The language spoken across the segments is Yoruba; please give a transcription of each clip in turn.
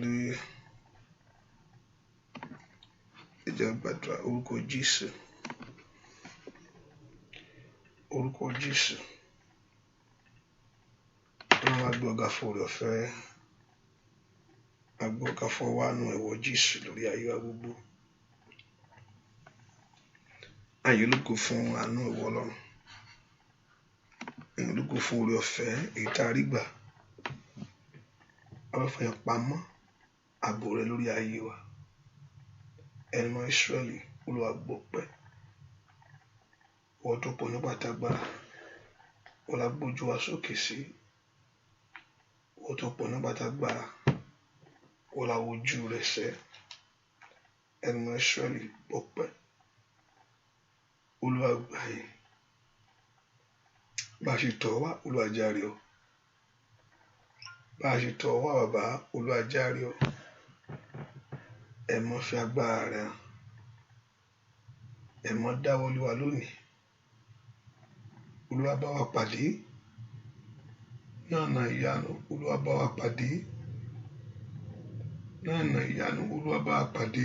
lé ẹjẹ́ gbàdúrà. Orúkọ Jésù, orúkọ Jésù. Ọlọ́run á gbé ọ̀gá fún oore ọ̀fẹ́, á gbé ọ̀gá fún ọwọ́ àánú ẹ̀wọ̀ Jésù lórí ayé wa gbogbo. Ayé ológo fún àánú ẹ̀wọ̀ Ọlọ́run, ayé ológo fún oore ọ̀fẹ́ èyí tá a rí gbà. Ọlọ́fẹ́ yẹn pamọ́ ààbò rẹ lórí ayé wa. Ẹnu Ísírẹ́lì, Olúwa gbọpẹ́. Wọ́n tó pọ̀ nípa tágbára, wọ́n la gbójú wa sókè sí. Wọ́n tó pọ̀ nípa tágbára, wọ́n la wojú rẹ̀ sẹ́. Ẹnu Ísírẹ́lì gbọpẹ́. Olúwa gbà yín. Bá a ṣe tọ̀ wá, Olúwa jàre o. Bá a ṣe tọ̀ wá bàbá, Olúwa jàre o. Ẹ mọ́ fi agbára rẹ̀ hàn. Ẹ mọ́ dáwọ́ lé wa lónìí. Olúwa bá wa pàdé. Ní ọ̀nà ìyanu, Olúwa bá wa pàdé. Ní ọ̀nà ìyanu, Olúwa bá wa pàdé.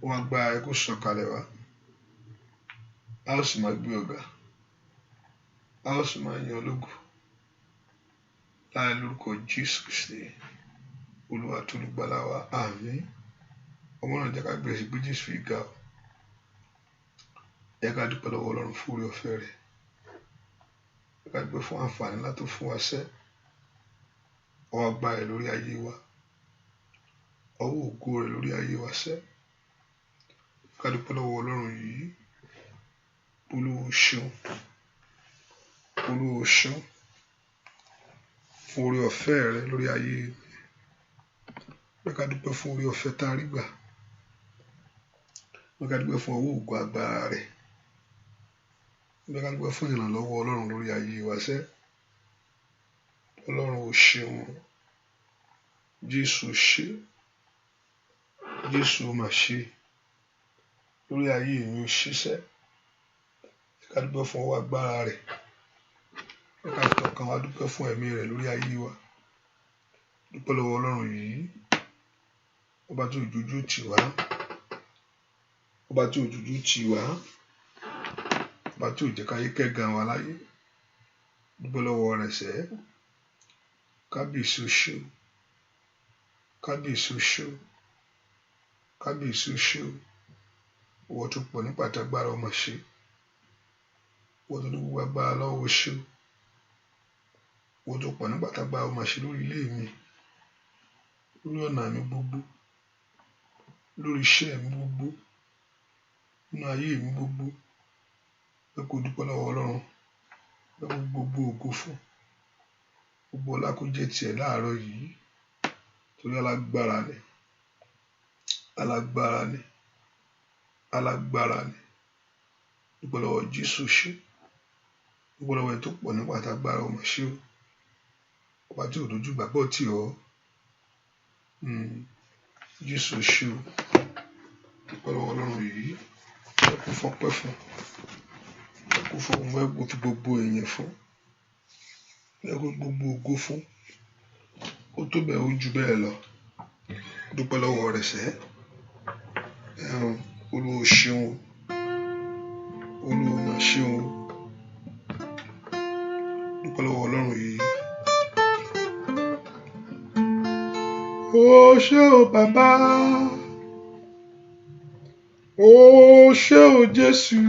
Wọ́n gba ẹkú sọ̀kalẹ̀ wá. A ó sì máa gbé ọ̀gá. A ó sì máa yan ológo. Láì lórúkọ Jésù Kristi, Olúwa tó lùgbàlà wa. Àmín. Ọmọ náà jẹ́ ká bẹ̀rẹ̀ sí gbé Jésù yìí ga o. Jẹ́ ká dúpẹ́ lọ́wọ́ Ọlọ́run fún oore ọ̀fẹ́ rẹ̀. Jẹ́ ká dúpẹ́ fún àǹfààní láti fún wa sẹ́. Ọwọ́ agbára rẹ̀ lórí ayé wa. Ọwọ́ ògo rẹ̀ lórí ayé wa sẹ́. Jẹ́ ká dúpẹ́ lọ́wọ́ Ọlọ́run yìí. Olúwa o ṣeun. Olúwa o ṣeun fún oore ọ̀fẹ́ rẹ̀ lórí ayé mi. Jẹ́ ká dúpẹ́ fún oore ọ̀fẹ́ tá a rí gbà. Jẹ́ ká dúpẹ́ fún ọwọ́ ògo agbára rẹ̀. Jẹ́ ká dúpẹ́ fún ìrànlọ́wọ́ Ọlọ́run lórí ayé wa sẹ́. Ọlọ́run o ṣeun. Jésù o ṣe. Jésù o máa ṣe. Lórí ayé mi o ṣiṣẹ́. Jẹ́ ká dúpẹ́ fún ọwọ́ agbára rẹ̀. Jẹ́ ká tọkàn wá dúpẹ́ fún ẹ̀mí rẹ̀ lórí ayé wa. Dúpẹ́ lọ́wọ́ Ọlọ́run yìí. Ọba tí òjòjú tì wá. Ọba tí òjòjú tì wá. Ọba tí ò jẹ́ ká yé kẹ́gàn wa láyé. Dúpẹ́ lọ́wọ́ rẹ̀ sẹ́. Kábíyèsí o ṣé o. Kábíyèsí o ṣé o. Kábíyèsí o ṣé o. Ìwọ tó pọ̀ nípa tágbára o máa ṣe. Ìwọ tó ní gbogbo agbára lọ́wọ́ o ṣé o. Ìwọ tó pọ̀ nípa tágbára o máa ṣe lórí ilé mi. Lórí ọ̀nà mi gbogbo. Lórí iṣẹ́ mi gbogbo. Nínú ayé mi gbogbo. Ẹ kó dúpẹ́ lọ́wọ́ Ọlọ́run. Ẹ kó gbogbo ògo fún. Gbogbo ọlá kó jẹ́ tiẹ̀ láàárọ̀ yìí. Torí alágbára ni. Alágbára ni. Alágbára ni. Dúpẹ́ lọ́wọ́ Jésù ṣe. Dúpẹ́ lọ́wọ́ ẹ tó pọ̀ nípa tágbára o máa ṣe o. Ọba tí ò dojú gbàgbọ́ tì ọ́. Jésù ṣe o. Dúpẹ́ lọ́wọ́ Ọlọ́run yìí. Ẹ kú fọpẹ́ fún. Ẹ kú fọpẹ́ fún. Ẹ kú fi gbogbo èèyàn fún. Ẹ kú gbogbo ògo fún. Ó tó bẹ́ẹ̀ ó jù bẹ́ẹ̀ lọ. Dúpẹ́ lọ́wọ́ rẹ̀ sẹ́. Olúwa o ṣeun. Olúwa máa ṣeun. Dúpẹ́ lọ́wọ́ Ọlọ́run yìí. O ṣé o bàbá. O ṣé o Jésù.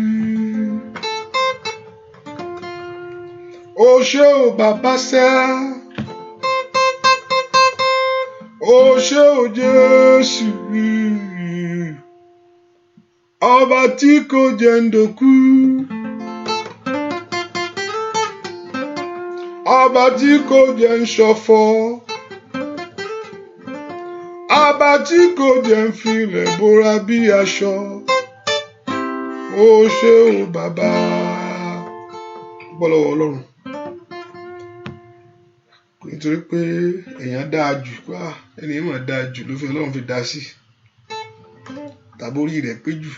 O ṣé o bàbá sẹ́. O ṣé o Jésù. Ọba tí kò jẹ́ ń dòkú. Ọba tí kò jẹ́ ń ṣọ̀fọ̀. Ọba tí kò jẹ́ ń filẹ̀ bora bí aṣọ. O ṣé o bàbá. Dúpẹ́ lọ́wọ́ Ọlọ́run. Nítorí pé èèyàn dáa jù. Ẹni yẹn máa dáa jù ló fi Ọlọ́run fi dá sí. Tàbí orí rẹ̀ pé jù.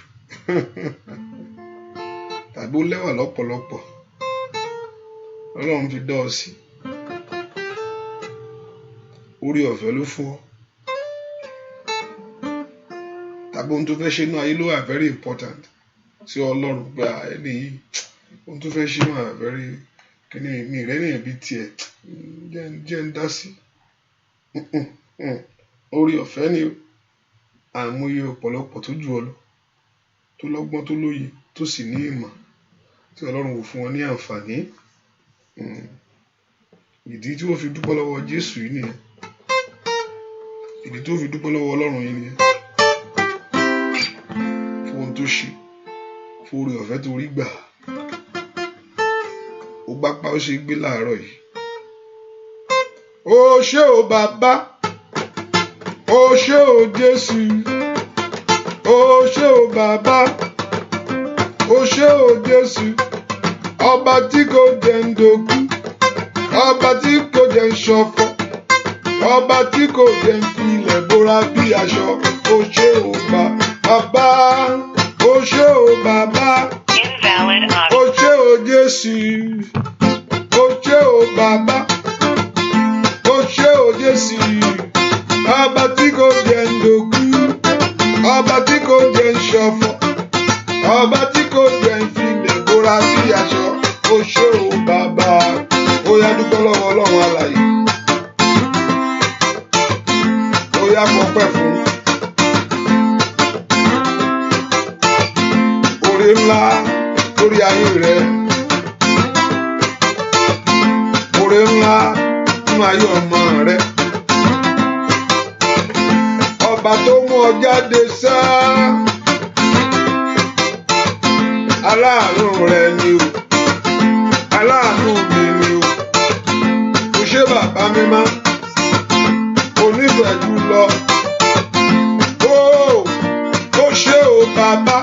Tàbí ó lẹ́wà lọ́pọ̀lọpọ̀. Ọlọ́run fi dá ọ sí. orí ọ̀fẹ́ ló fún ọ tàbí ohun tó fẹ́ ṣe inú ayé ló wà very important sí Ọlọ́run gba ẹni yìí ohun tó fẹ́ ṣe wà very kíní mi rẹ́ nìyẹn bí tiẹ̀ jẹ́ ń dá sí orí ọ̀fẹ́ ni àìmọye ọ̀pọ̀lọpọ̀ tó jù ọ lọ tó lọ́gbọ́n tó lóye tó sì ní ìmọ̀ tí Ọlọ́run wò fún wọn ní àǹfààní ìdí tí wọ́n fi dúpẹ́ lọ́wọ́ Jésù yìí nìyẹn ìdí tó fi dúpẹ́ lọ́wọ́ Ọlọ́run yìí nìyẹn fún ohun tó ṣe fún orí ọ̀fẹ́ tó rí gbà ó gbápá ó ṣe gbé láàárọ̀ yìí ó ṣé o bàbá ó ṣé o Jésù ó ṣé o bàbá ó ṣé o Jésù ọba tí kò jẹ́ ń dòkú ọba tí kò jẹ́ ń ṣọ̀fọ̀ ọba tí kò jẹ́ ń fi ilẹ̀ bóra bí aṣọ ó ṣé o bàbá ó ṣé o bàbá ó ṣé o Jésù ó ṣé o bàbá ó ṣé o Jésù ọba tí kò jẹ́ ń dòkú ọba tí kò jẹ́ ń ṣọ̀fọ̀ ọba tí kò jẹ́ ń fi ilẹ̀ bóra bí aṣọ ó ṣé o bàbá ó yá dúpẹ́ lọ́wọ́ Ọlọ́run alààyè ó yá fọpẹ́ fún oore ńlá lórí ayé rẹ oore ńlá nínú ayé ọmọ rẹ ọba tó mú ọ jáde sá aláàánú rẹ ni o aláàánú mi ni o kò ṣe bàbá mi má onífẹ̀ẹ́ jù lọ ó ṣé o bàbá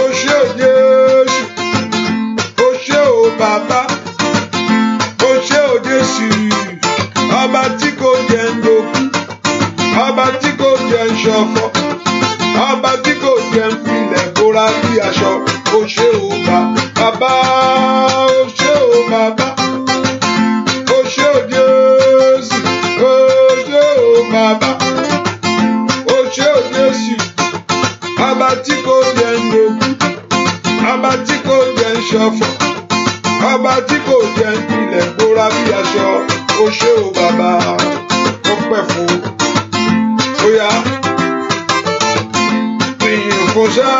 ó ṣé o Jésù ó ṣé o bàbá ó ṣé o Jésù ọba tí kò jẹ́ ń dòkú ọba tí kò jẹ́ ń ṣọ̀fọ̀ ọba tí kò jẹ́ ń filẹ̀ bóra bí aṣọ ó ṣé o bàbá ó ṣé o bàbá ó ṣé o Jésù ó ṣé o bàbá ó ṣé o Jésù ọba tí kò jẹ́ ń dòkú ọba tí kò jẹ́ ń ṣọ̀fọ̀ ọba tí kò jẹ́ ń filẹ̀ bóra bí aṣọ ó ṣé o bàbá ó pẹ́ fún ó yá ìyìn fún ṣá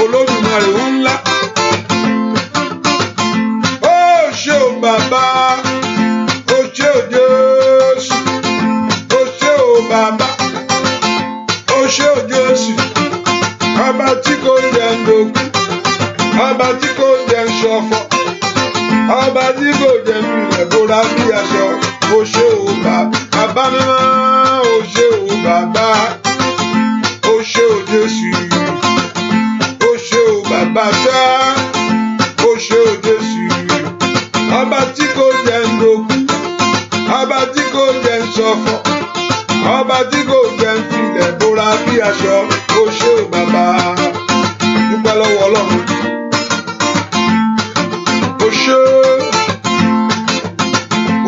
Olódùmarè ńlá ó ṣé o bàbá ó ṣé o Jésù ó ṣé o bàbá ó ṣé o Jésù ọba tí kò jẹ́ ń dòkú ọba tí kò jẹ́ ń ṣọ̀fọ̀ ọba tí kò jẹ́ ń filẹ̀ bóra bí aṣọ ó ṣé o bàbá mímọ́ ó ṣé o bàbá ó ṣé o Jésù ó ṣé o bàbá ṣá ó ṣé o Jésù ọba tí kò jẹ́ ń dòkú ọba tí kò jẹ́ ń ṣọ̀fọ̀ ọba tí kò jẹ́ ń filẹ̀ bóra bí aṣọ ó ṣé o bàbá dúpẹ́ lọ́wọ́ Ọlọ́run ó ṣé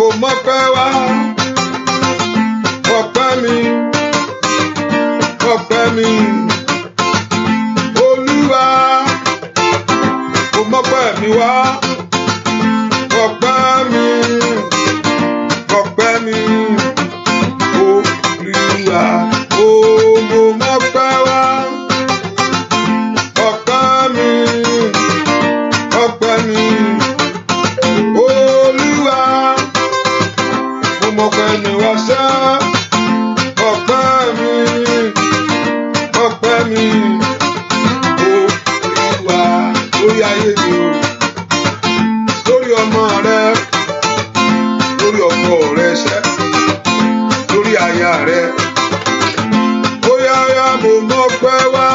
o mọ́pẹ́ wá ọpẹ́ mi Olúwa o mọ́pẹ́ mi wá ọpẹ́ mi Olúwa o mo mọ́pẹ́ wá ọpẹ́ mi Olúwa mo mọ́pẹ́ mi wá sá ọpẹ́ mi Olúwa lórí ayé mi lórí ọmọ rẹ lórí ọkọ rẹ ṣẹ lórí aya rẹ ó yá mo mọ́pẹ́ wá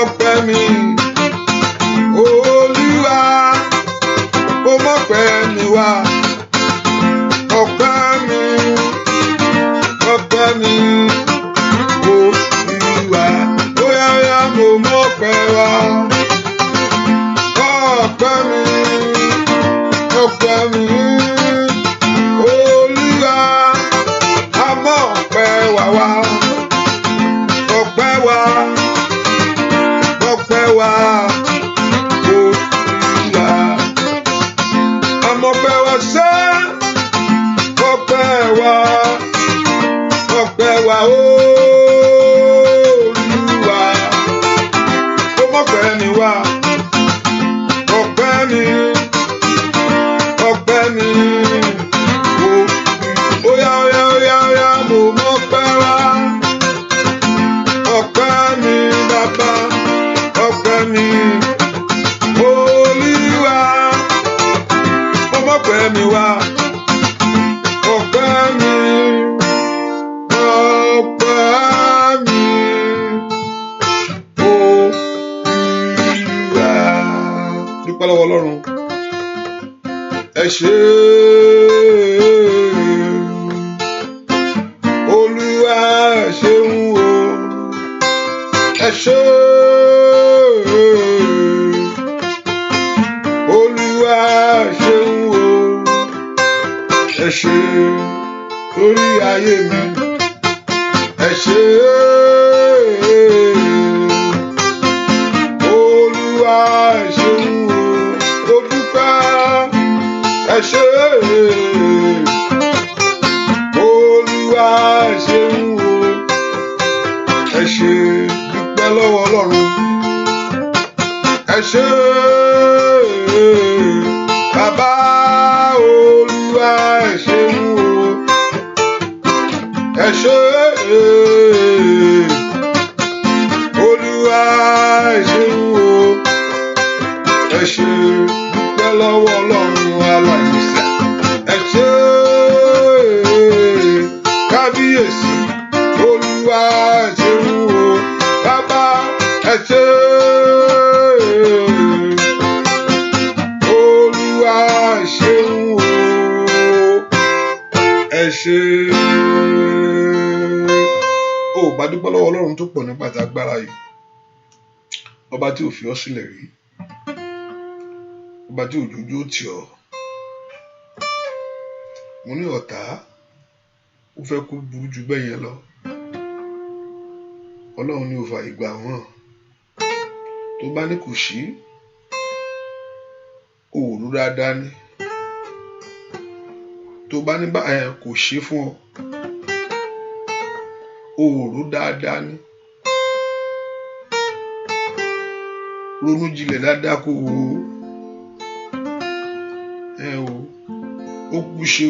ọpẹ́ mi Olúwa mo mọ́pẹ́ mi wá ọpẹ́ mi Olúwa ó yá mo mọ́pẹ́ wá ọpẹ́ mi ọpẹ́ mi. Olúwa àmọ́ ọpẹ́ wa wá. Ọpẹ́ wa. Ọpẹ́ wa. Olúwa àmọ́ ọpẹ́ wa sẹ́. Ọpẹ́ wa. Ọpẹ́ wa Olúwa. Ó mọ̀pẹ́ mi wá. Ọpẹ́ mi. Ọpẹ́ mi. Óyá óyá óyá óyá mo mọ̀pẹ́ wá. Ọpẹ́ mi bàbá. Ọpẹ́ mi. Olúwa. Ó mọ̀pẹ́ mi wá. Ọpẹ́ mi. Ọpẹ́ mi. Olúwa. Dúpẹ́ lọ́wọ́ Ọlọ́run. Ẹ ṣé Olúwa, ẹ ṣeun o. Ẹ ṣé Olúwa, ẹ ṣeun o. Ẹ ṣé lórí ayé mi. Ẹ ṣé Olúwa, ẹ ṣeun o. Mo dúpẹ́. Ẹ ṣé Olúwa, ẹ ṣeun o. Ẹ ṣé dúpẹ́ lọ́wọ́ Ọlọ́run. Ẹ ṣé bàbá Olúwa, ẹ ṣeun o. Ẹ ṣé Olúwa, ẹ ṣeun o. Ẹ ṣé dúpẹ́ lọ́wọ́ Ọlọ́run aláìsà. Ẹ ṣé kábíyèsí Olúwa, ẹ ṣeun o. Bàbá ẹ ṣé Olúwa, ẹ ṣeun o. Ẹ ṣé. Ó bá dúpẹ́ lọ́wọ́ Ọlọ́run tó pọ̀ nípa ti agbára yìí. Ọba tí ò fi ọ́ sílẹ̀ rí. Ọba tí òjòjú tì ọ́. Mo ní ọ̀tá ó fẹ́ kó burú jù bẹ́ẹ̀ yẹn lọ. Ọlọ́run ní ó fa ìgbà wọn. Tó bá ní kò sí, òòrùn dáadáa ni. Tó bá ní kò ṣe fún ọ, òòrùn dáadáa ni. Ronú jinlẹ̀ dáadáa kó wò ó. Ó kú ṣe.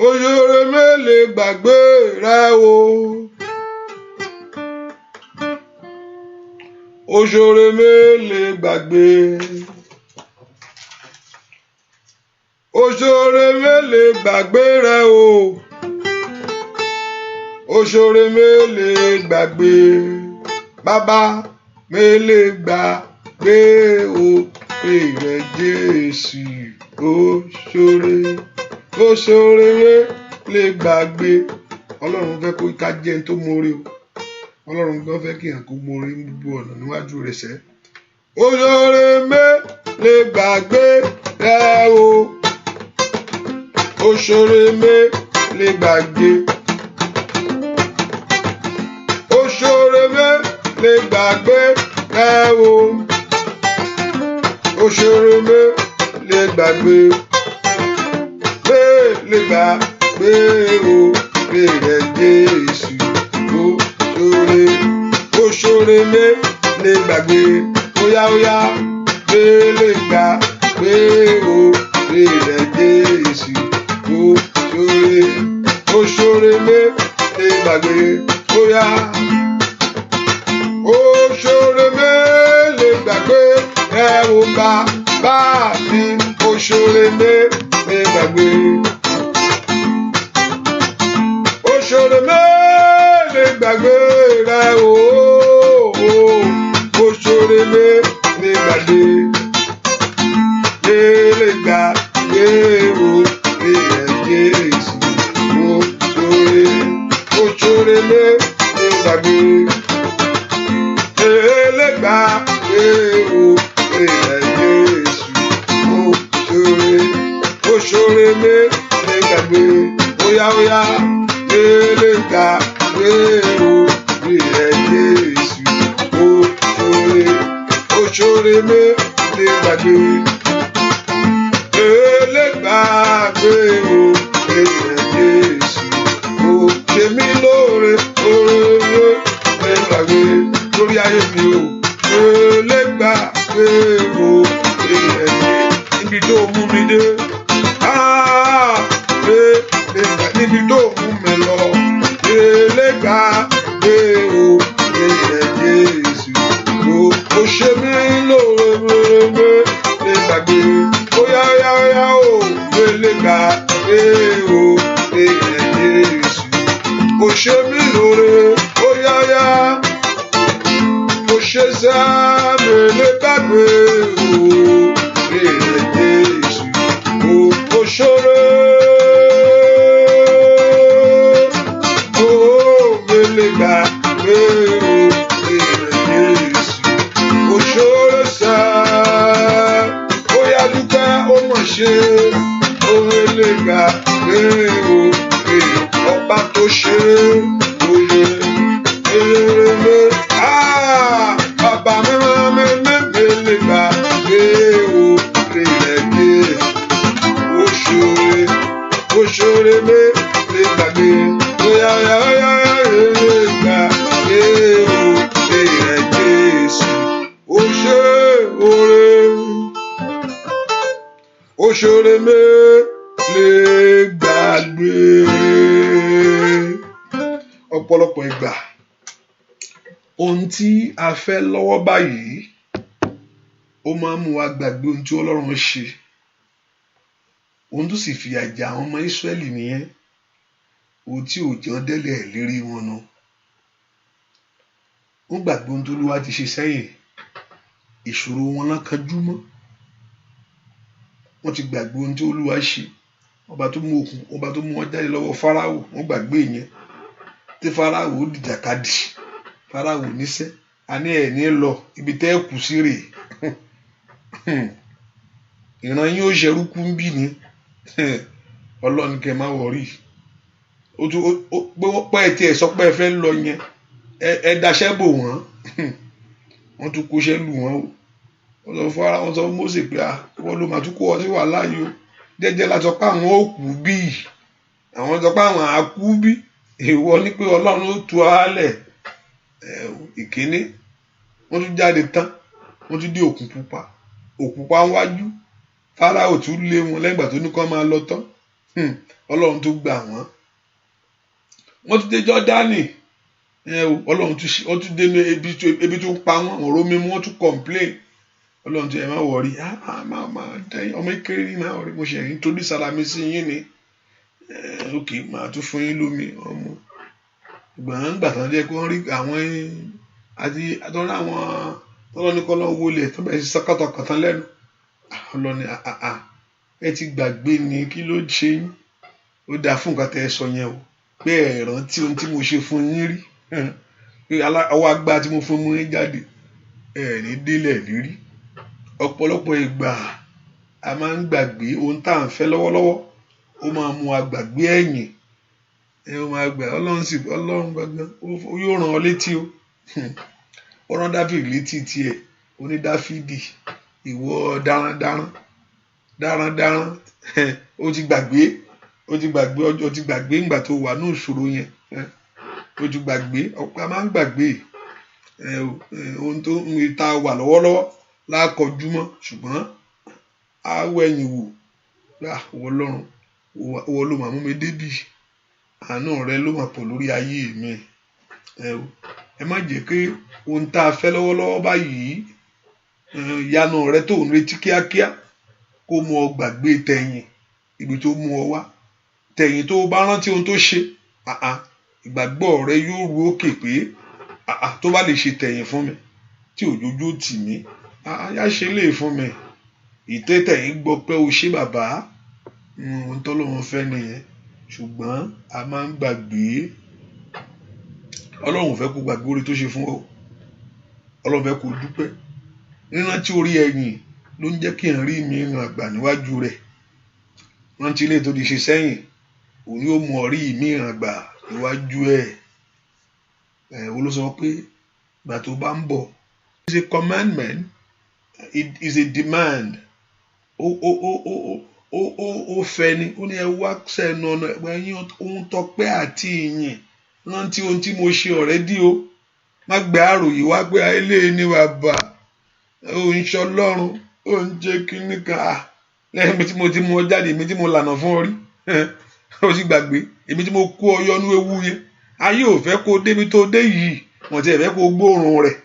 Òṣèré mélèé gbàgbé rẹ o. Òṣèré mélèé gbàgbé. Òṣèré mélèé gbàgbé rẹ o. Òṣèré mélèé gbàgbé. Bàbá mélèé gbàgbé o. Èrè Jésù òṣèré mélèé gbàgbé. Ọlọ́run fẹ́ kó ká jẹ́ tó mórí o. Ọlọ́run gan fẹ́ kí èèyàn kó mórí gbogbo ọ̀nà níwájú rẹ̀ sẹ́. Òṣèré mélèé gbàgbé rẹ o. Òṣèré mélèé gbàgbé. Òṣèré mélèé gbàgbé rẹ o. Òṣèré mélèé gbàgbé. Mélèé gbàgbé o. Èrè Jésù òṣèré mélèé gbàgbé. Óyá mélèé gbàgbé o. Èrè Jésù òṣèré mélèé gbàgbé. Óyá òṣèré mélèé gbàgbé. Ẹ wo bàbá mi. Òṣèré mélèé gbàgbé. Òṣèré mélèé gbàgbé rẹ o. Òṣèré mélèé gbàgbé. Mélèé gbàgbé o. Èrè Jésù òṣèré mélèé gbàgbé. Mélèé gbàgbé o. Èrè Jésù ṣoore mi lè gbàgbé óyá lè gbàgbé orí rẹ̀ Jésù ó ṣoore mi lè gbàgbé lè gbàgbé orí rẹ̀ Jésù ó ṣe mí lóore lè gbàgbé lórí ayé mi o lè gbàgbé orí rẹ̀ níbi tó mú mi dé níbi tó mú mi lọ lè gbàgbé orí rẹ̀ Jésù ó ṣe mí lóore lè gbàgbé óyá o lè gbàgbé orí rẹ̀ Jésù ó ṣe mí lóore óyá ó ṣe sáàmì lè gbàgbé orí rẹ̀ Jésù ó ṣoore lè gbàgbé orí rẹ̀ Jésù ó ṣoore sáà óyá dúpẹ́ ó mọ̀ ṣe lè gbàgbé orí ọba tó ṣe òye bàbá mi lè gbàgbé orí rẹ̀ Jésù ó ṣoore mi lè gbàgbé óyá lè gbàgbé orí rẹ̀ Jésù ó ṣe oore ó ṣoore mi lè gbàgbé. Ọ̀pọ̀lọpọ̀ ìgbà ohun tí a fẹ́ lọ́wọ́ báyìí ó máa ń mú wa gbàgbé ohun tí Ọlọ́run ṣe. Ohun tó sì fìyà jẹ àwọn ọmọ Ísírẹ́lì nìyẹn, ohun tí ò jẹ́ délẹ̀ lérí wọn nù. Wọ́n gbàgbé ohun tó Olúwa ti ṣe sẹ́yìn, ìṣòro wọn lákanjú mọ́. Wọ́n ti gbàgbé ohun tí Olúwa ṣe, ọba tó mú wọn jáde lọ́wọ́ Fáráò, wọ́n gbàgbé yẹn. Tí Fáráò ó dìjàkadì, Fáráò níṣẹ́ a ní ẹ̀ ní lọ ibi tẹ́ ẹ kù sí rèé. Ìran yín ó ṣerú kú ń bí ni. Ọlọ́run kẹ́ má wọrí. Pé ẹ tiẹ̀ sọ pé ẹ fẹ́ lọ yẹn ẹ daṣẹ́ bò wọ́n. Wọ́n tún kóṣẹ́ lù wọ́n o. Wọ́n sọ fún Mósè pé wọ́n ló máa tún kó ọ sí wàhálà yìí o. Jẹ́jẹ́ la sọ pé àwọn ó kú bí. Àwọn sọ pé àwọn á kú bí. Ìwọ ní pé Ọlọ́run ó tu ara lẹ̀. Ìkíní wọ́n tún jáde tán, wọ́n tún dé Òkun Pupa wájú. Fáráò tún lé wọn lẹ́gbàá tó ní kó máa lọ tán. Ọlọ́run tó gbà wọ́n. Wọ́n tún dé Jọ́dánì. Ọlọ́run tún dé ebi tó ń pa wọ́n, ọ̀rọ̀ mímú wọ́n tún complain. Ọlọ́run tó ẹ má wọrí, ọmọ ìkéré ní má wọrí, mo ṣe ẹ̀yìn tó dí sálámí sí yín ni. Ok, màá tún fún yín lómi ọmọ. Gbà tán jẹ́ kó rí àwọn àti àtọ́nà àwọn tọ́lọ́ni kọ́lọ́ wọlé tó bẹ̀rẹ̀ sí sọ́kàtọ̀kọ̀tàn lẹ́nu. Ọlọ́ni ẹ ti gbàgbé ni, kí ló ṣe yín? Ó dáa fún nǹkan tẹ́ ẹ sọ yẹn o, pé ẹ rántí ohun tí mo ṣe fún yín rí. Pé ọwọ́ agbára tí mo fún mú yín jáde ní délẹ̀ lérí. Ọ̀pọ̀lọpọ̀ ìgbà a máa ń gbàgbé ohun tá à ń fẹ́ lọ́wọ́lọ́wọ́, ó máa mú wa gbàgbé ẹ̀yìn. Ó máa gbà Ọlọ́run gbàgbọ́ yóò rán ọ létí o. Ó rán Dáfídì létí tiẹ̀, ó ní Dáfídì ìwọ darandaran ó ti gbàgbé ńgbà tó wà ní ìṣòro yẹn. Ó ti gbàgbé, ọ̀pọ̀ a máa ń gbàgbé ohun tó ń ta wà lọ́wọ́lọ́wọ́ lákọjú mọ́, ṣùgbọ́n á wẹ̀yìn wò Ọlọ́run owó ló máa mú mi débì, àánú rẹ ló máa pọ̀ lórí ayé mi. Ẹ má jẹ́ kí ohun tá a fẹ́ lọ́wọ́lọ́wọ́ báyìí, ìyanu rẹ tó ń retí kíákíá, kó mú ọ gbàgbé tẹ̀yìn, ibi tó mú ọ wá. Tẹ̀yìn tó bá rántí ohun tó ṣe, ìgbàgbọ́ rẹ yóò ru òkè pé tó bá lè ṣe tẹ̀yìn fún mi, tí òjòjò tì mí, yá ṣe lè fún mi. Ìtẹ́tẹ̀yìn gbọ́ pé o ṣe bàbá, ohun tọ́lọ́run fẹ́ nìyẹn. Ṣùgbọ́n a máa ń gbàgbé. Ọlọ́run fẹ́ kó gbàgbé orí tó ṣe fún ọ. Ọlọ́run fẹ́ kó dúpẹ́. Nírántí orí ẹ̀yìn ló ń jẹ́ kí n rí mi ràn àgbà níwájú rẹ̀. rántí ilé tó ti ṣe sẹ́yìn, òun yóò mú ọ rí ìmíràn gbà níwájú ẹ̀. Olóṣọ pé ìgbà tó bá ń bọ̀, it's a commandment, it is a demand. Ó fẹ́ ni, ó ní ẹ wá sẹ́nu ọ̀nà ẹ̀yìn ohun tọpẹ́ àti ìyìn, rántí ohun tí mo ṣe already o. Má gbé àròyé wá pé eléyìí ni bàbá, ó ń ṣe Ọlọ́run, ó ń jẹ́ kíní kan. Lẹ́yìn tí mo ti mú ọ jáde, èmi tí mo lànà fún ọ rí, ó sì gbàgbé, èmi tí mo kó ọ yọnú ewu yẹn. Ayé ò fẹ́ kó débi tó dé yìí, wọ́n ti fẹ́ kó gbóòórùn rẹ̀.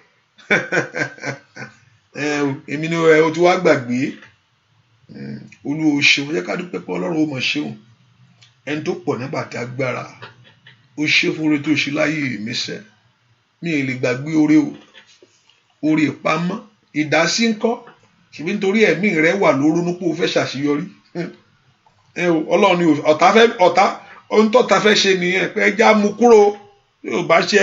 Èmi ni o ti wá gbàgbé. Olúwa o ṣeun, jẹ́ ká dúpẹ́ pé Ọlọ́run ó mọ̀ ṣeun. Ẹni tó pọ̀ nígbà tí agbára, ó ṣe fún oore tó ṣe láyé mi sẹ́. Mi ò lè gbàgbé oore o, oore ìpamọ́, ìdásí ńkọ́, ṣùgbọ́n nítorí ẹ̀mí rẹ wà lóronú pé o fẹ́ ṣàṣeyọrí. Ọlọ́run ni ọ̀tá ohun tó ta fẹ́ ṣe nìyẹn, pé ẹja mú kúrò, yóò bá ṣe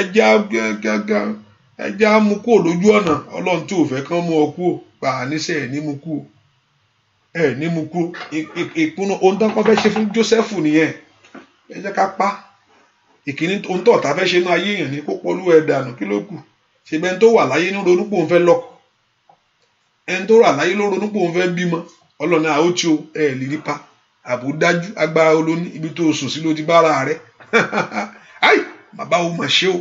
ẹja mú kúrò lójú ọ̀nà. Ọlọ́run tí ò fẹ́ kán mú ọ kúrò, pa àníṣe ẹ̀ ní mú kúrò, ẹ̀ ní mú kúrò. Ìpinnu ohun tó kọ́ fẹ́ ṣe fún Jósẹ́fù nìyẹn, ẹ jẹ́ ká pa. Ìkíní ohun tó ọ̀tá fẹ́ ṣe ní ayé èèyàn ní kó pọ̀lú ẹ̀ dànù, kí ló kù? Ṣé bẹ́ẹ̀ tó wà láyé ní ronú pé òun fẹ́ lọ́kọ, ẹni tó wà láyé ló ronú pé òun fẹ́ bímọ. Ọlọ́run àwọn tí o ẹ̀ lè rí pa, àbò dájú, agbára olóní, ibi tó sùn sí ló ti bára rẹ̀. Ai, bàbá o mà ṣe o,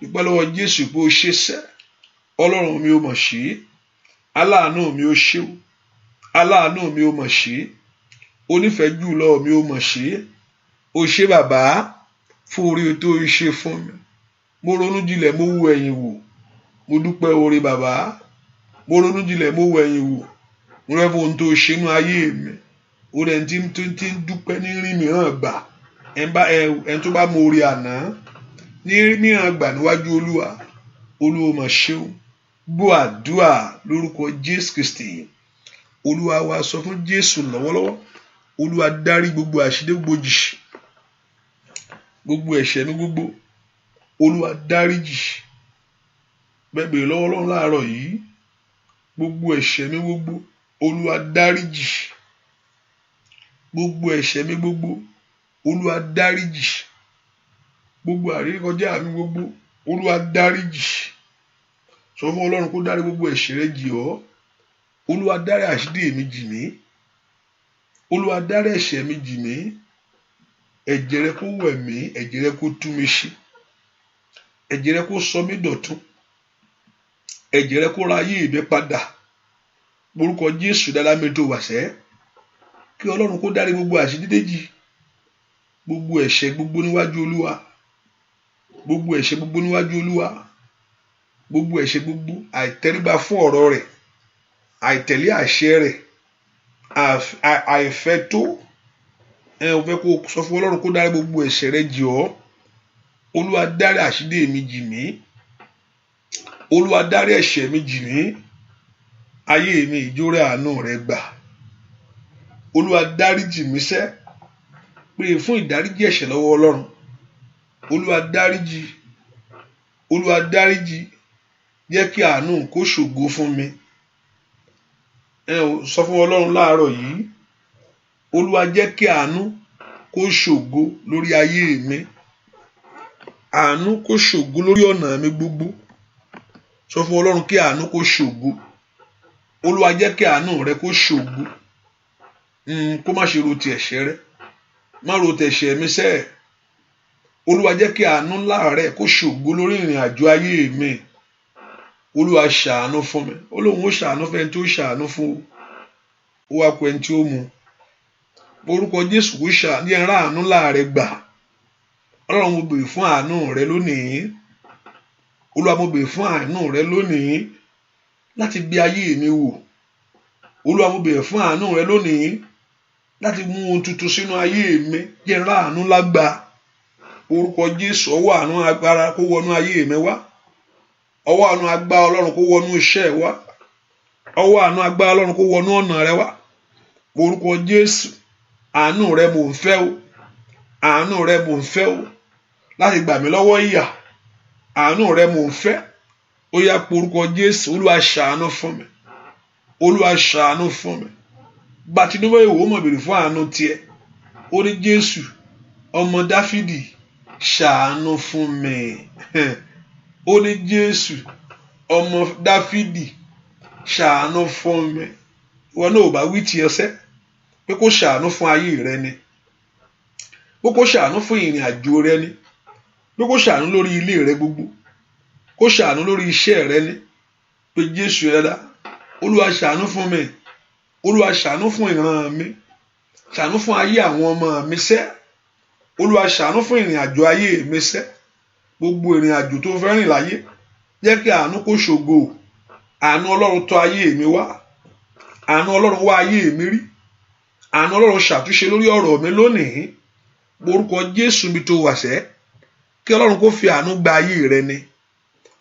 ìpẹ́ lọ́wọ́ Jésù pé o ṣe sẹ́. Ọlọ́run mi o mà ṣe, aláàánú mi o ṣe o, aláàánú mi o mà ṣe, onífẹ̀ẹ́ jùlọ mi o mà ṣe. O ṣe bàbá fún oore tó ń ṣe fún mi. Mo ronú jinlẹ̀, mo wo ẹ̀yìn wò, mo dúpẹ́ oore bàbá. Mo ronú jinlẹ̀, mo wo ẹ̀yìn wò, mo rẹ́ fún ohun tó ṣe nínú ayé mi. Oore ẹni tí ń dúpẹ́ ní rí mìíràn gbà, ẹni tó bá mọ oore àná ní rí mìíràn gbà níwájú Olúwa. Olúwa mà ṣeun. Gbọ́ àdúrà lórúkọ Jésù Kristi. Olúwa wa sọ fún Jésù lọ́wọ́lọ́wọ́, Olúwa dárí gbogbo àṣírí, gbogbo jì, gbogbo ẹ̀ṣẹ̀ mi gbogbo, Olúwa dáríjì. Bẹ̀bẹ̀ lọ́wọ́lọ́wọ́ láàárọ̀ yìí, gbogbo ẹ̀ṣẹ̀ mi gbogbo, Olúwa dáríjì. Gbogbo ẹ̀ṣẹ̀ mi gbogbo, Olúwa dáríjì. Gbogbo àríkọjá mi gbogbo, Olúwa dáríjì. Sọ fún Ọlọ́run kó dárí gbogbo ẹ̀ṣẹ̀ rẹ jì ọ́. Olúwa dárí àṣírí mi jì mí. Olúwa dárí ẹ̀ṣẹ̀ mi jì mí. Ẹ̀jẹ̀ rẹ kó wẹ̀ mí, ẹ̀jẹ̀ rẹ kó tú mi ṣe, ẹ̀jẹ̀ rẹ kó sọ mí dọ̀tun, ẹ̀jẹ̀ rẹ kó ra ayé mi padà. Orúkọ Jésù dára mi tó wà sẹ́. Kí Ọlọ́run kó dárí gbogbo àṣírí jì, gbogbo ẹ̀ṣẹ̀ gbogbo níwájú Olúwa, gbogbo ẹ̀ṣẹ̀ gbogbo níwájú Olúwa, gbogbo ẹ̀ṣẹ̀ gbogbo, àìtẹríba fún ọ̀rọ̀ rẹ̀, àìtẹ̀lé àṣẹ rẹ̀, àìfẹ́ tó. Ò fẹ́ kó sọ fún Ọlọ́run kó dárí gbogbo ẹ̀ṣẹ̀ rẹ jì ọ́. Olúwa dárí àṣírí mi jì mí. Olúwa dárí ẹ̀ṣẹ̀ mi jì mí. Ayé mi ìjórè àánú rẹ gbà. Olúwa dáríjì mí sẹ́. Pé fún ìdáríjì ẹ̀ṣẹ̀ lọ́wọ́ Ọlọ́run. Olúwa dáríjì. Olúwa dáríjì. Jẹ́ kí àánú kó ṣògo fún mi. Sọ fún Ọlọ́run láàárọ̀ yìí. Olúwa jẹ́ kí àánú kó ṣògo lórí ayé mi. Àánú kó ṣògo lórí ọ̀nà mi gbogbo. Sọ fún Ọlọ́run kí àánú kó ṣògo. Olúwa jẹ́ kí àánú rẹ kó ṣògo. Kó má ṣe ro ti ẹ̀ṣẹ̀ rẹ. Má ro ti ẹ̀ṣẹ̀ mi sẹ́. Olúwa jẹ́ kí àánú ńlá rẹ kó ṣògo lórí ìrìn àjò ayé mi. Olúwa ṣàánú fún mi. Olóhùn ó ṣàánú fún ẹni tí ó ṣàánú fún o. Ó wá kó ẹni tí ó mú. Orúkọ Jésù kó ṣàánú yẹn rán àánú ńlá rẹ gbà. Ọlọ́run mo bèrè fún àánú rẹ lónìí. Olúwa mo bèrè fún àánú rẹ lónìí láti gbé ayé mi wò. Olúwa mo bèrè fún àánú rẹ lónìí láti mú ohun tuntun sínú ayé mi. Yẹn rán àánú ńlá gbà. Orúkọ Jésù, ọwọ́ àánú agbára kó wọnú ayé mi wá. Ọwọ́ àánú agbára Ọlọ́run kó wọnú iṣẹ́ wa. Ọwọ́ àánú agbára Ọlọ́run kó wọnú ọ̀nà rẹ wá. Orúkọ Jésù, àánú rẹ mò ń fẹ́ o. Àánú rẹ mò ń fẹ́ o. Láti gbà mí lọ́wọ́ ìyà. Àánú rẹ mò ń fẹ́. Ó yá porúkọ Jésù. Olúwa ṣàánú fún mi. Olúwa ṣàánú fún mi. Bàtínúwé ìwò mọ̀ bèrè fún àánú tiẹ̀. ó ní Jésù ọmọ Dáfídì ṣàánú fún mi. Ó ní Jésù ọmọ Dáfídì ṣàánú fún mi. Ìwọ náà ò bá wí tiẹ̀ sẹ́ pé kó ṣàánú fún ayé rẹ ni, pé kó ṣàánú fún ìrìn àjò rẹ ni, pé kó ṣàánú lórí ilé rẹ gbogbo, kó ṣàánú lórí iṣẹ́ rẹ ni. Pé Jésù ẹ̀dá, Olúwa ṣàánú fún mi, Olúwa ṣàánú fún ìran mi, ṣàánú fún ayé àwọn ọmọ mi sẹ́, Olúwa ṣàánú fún ìrìn àjò ayé mi sẹ́. Gbogbo ìrìn àjò tó fẹ́ rìn láyé, jẹ́ kí àánú kó ṣògo, àánú Ọlọ́run tọ̀ ayé mi wá, àánú Ọlọ́run wá ayé mi rí, àánú Ọlọ́run ṣàtúnṣe lórí ọ̀rọ̀ mi lónìí. Orúkọ Jésù mi tó wà sẹ́, kí Ọlọ́run kó fi àánú gba ayé rẹ ni.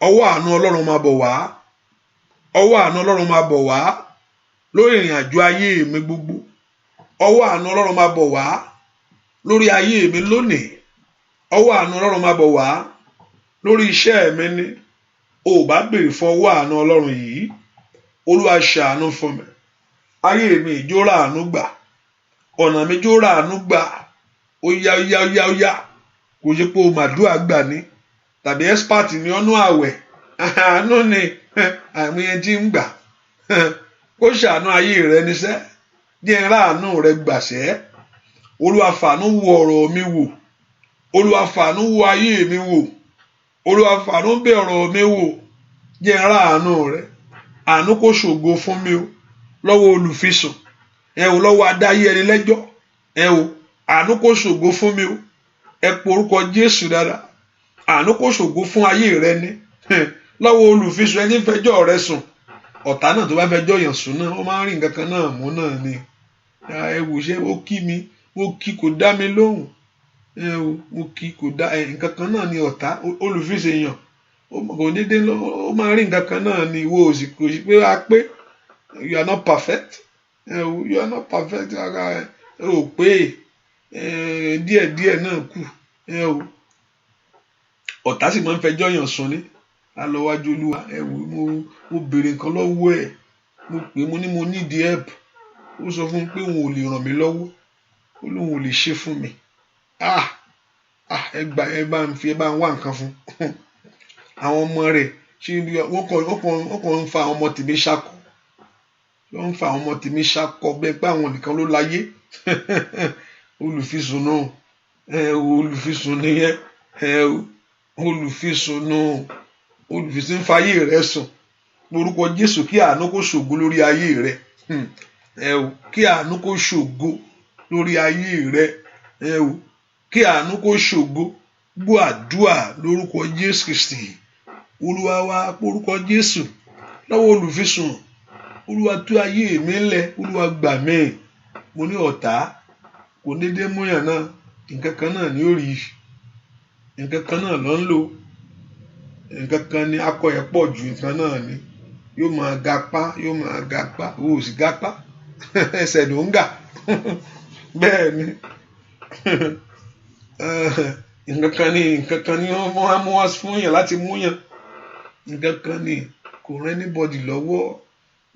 Ọwọ́ àánú Ọlọ́run máa bọ̀ wá, ọwọ́ àánú Ọlọ́run máa bọ̀ wá lórí ìrìn àjò ayé mi gbogbo. Ọwọ́ àánú Ọlọ́run máa bọ̀ wá lórí ayé mi lónìí. Ọwọ́ àánú Ọlọ́run máa bọ̀ wá lórí iṣẹ́ mi ni. O bá béèrè fún ọwọ́ àánú Ọlọ́run yìí, Olúwa ṣàánú fún mi. Ayé mi ìjó ràánú gbà, ọ̀nà mi ìjó ràánú gbà. Ó yá ó yá ó yá ó yá. Kò ṣe pé o màdúrà gbà ní tàbí expert ní ọ̀nà àwẹ̀. Àánú ni àìmọye tí ń gbà. Kó ṣàánú ayé rẹ níṣẹ́, jẹ́ ráàánú rẹ gbàṣẹ́. Olúwa fàánú wo ọ̀rọ̀ mi wò, Olúwa fàánú wo ayé mi wò, Olúwa fàánú bẹ̀ ọ̀rọ̀ mi wò, jẹ́ ráàánú rẹ. Àánú kó ṣògo fún mi o lọ́wọ́ olùfisùn, lọ́wọ́ adáyé ẹni lẹ́jọ́, àánú kó ṣògo fún mi o. Ẹ pe orúkọ Jésù dáadáa. Àánú kó ṣògo fún ayé rẹ ni, lọ́wọ́ olùfisùn ẹni fẹjọ́ rẹ sùn. Ọ̀tá náà tó bá fẹjọ́ yàn sùn náà, ó máa ń rí nǹkan kan náà mú náà ni. Ṣé ó kí mi, mo kí kò dá mi lóhùn. Mo kí kò dá nǹkan kan náà ni ọ̀tá olùfisùn èèyàn. Kò dédé ó máa ń rí nǹkan kan náà ni. Ìwọ ò sì kò sí pé a pé you are not perfect. You are not perfect. O pé díẹ̀díẹ̀ náà kù. Ọ̀tá sì máa ń fẹjọ́ yàn sùn ni. Alọ́wájú Olúwa, mo béèrè nǹkan lọ́wọ́ ẹ̀, mo pè mo ní mo need help. Ó sọ fún mi pé òun ò lè ràn mí lọ́wọ́, ó lóun ò lè ṣe fún mi. Ẹ bá ń wá nǹkan fún. Àwọn ọmọ rẹ̀ ṣe wọ́n kàn ń fa àwọn ọmọ tèmi ṣákọ, wọ́n ń fa àwọn ọmọ tèmi ṣákọ bẹ́ẹ̀ pé àwọn nìkan ló láyé. Olùfisùn náà, olùfisùn nìyẹn, olùfisùn náà, olùfisùn ń fa ayé rẹ sùn. Orúkọ Jésù, kí àánú kó ṣògo lórí ayé rẹ. Kí àánú kó ṣògo lórí ayé rẹ. Kí àánú kó ṣògo. Gbọ́ àdúrà lórúkọ Jésù Kristi. Olúwa wa, orúkọ Jésù, lọ́wọ́ olùfisùn. Olúwa tú ayé mi lẹ̀, Olúwa gbà mí. Mo ní ọ̀tá kò dédé múyàn náà, nǹkan kan náà ni ó rí, nǹkan kan náà ló ń lò, nǹkan kan ni akọ ẹ̀ pọ̀ ju nǹkan náà ni. Yóò máa gapá, yóò máa gapá, o sì gapá. Ẹsẹ̀ ló ń gà. Bẹ́ẹ̀ ni. Nǹkan kan ni wọ́n mú wá fún yàn láti mú yàn. Nǹkan kan ni kò rán anybody lọ́wọ́.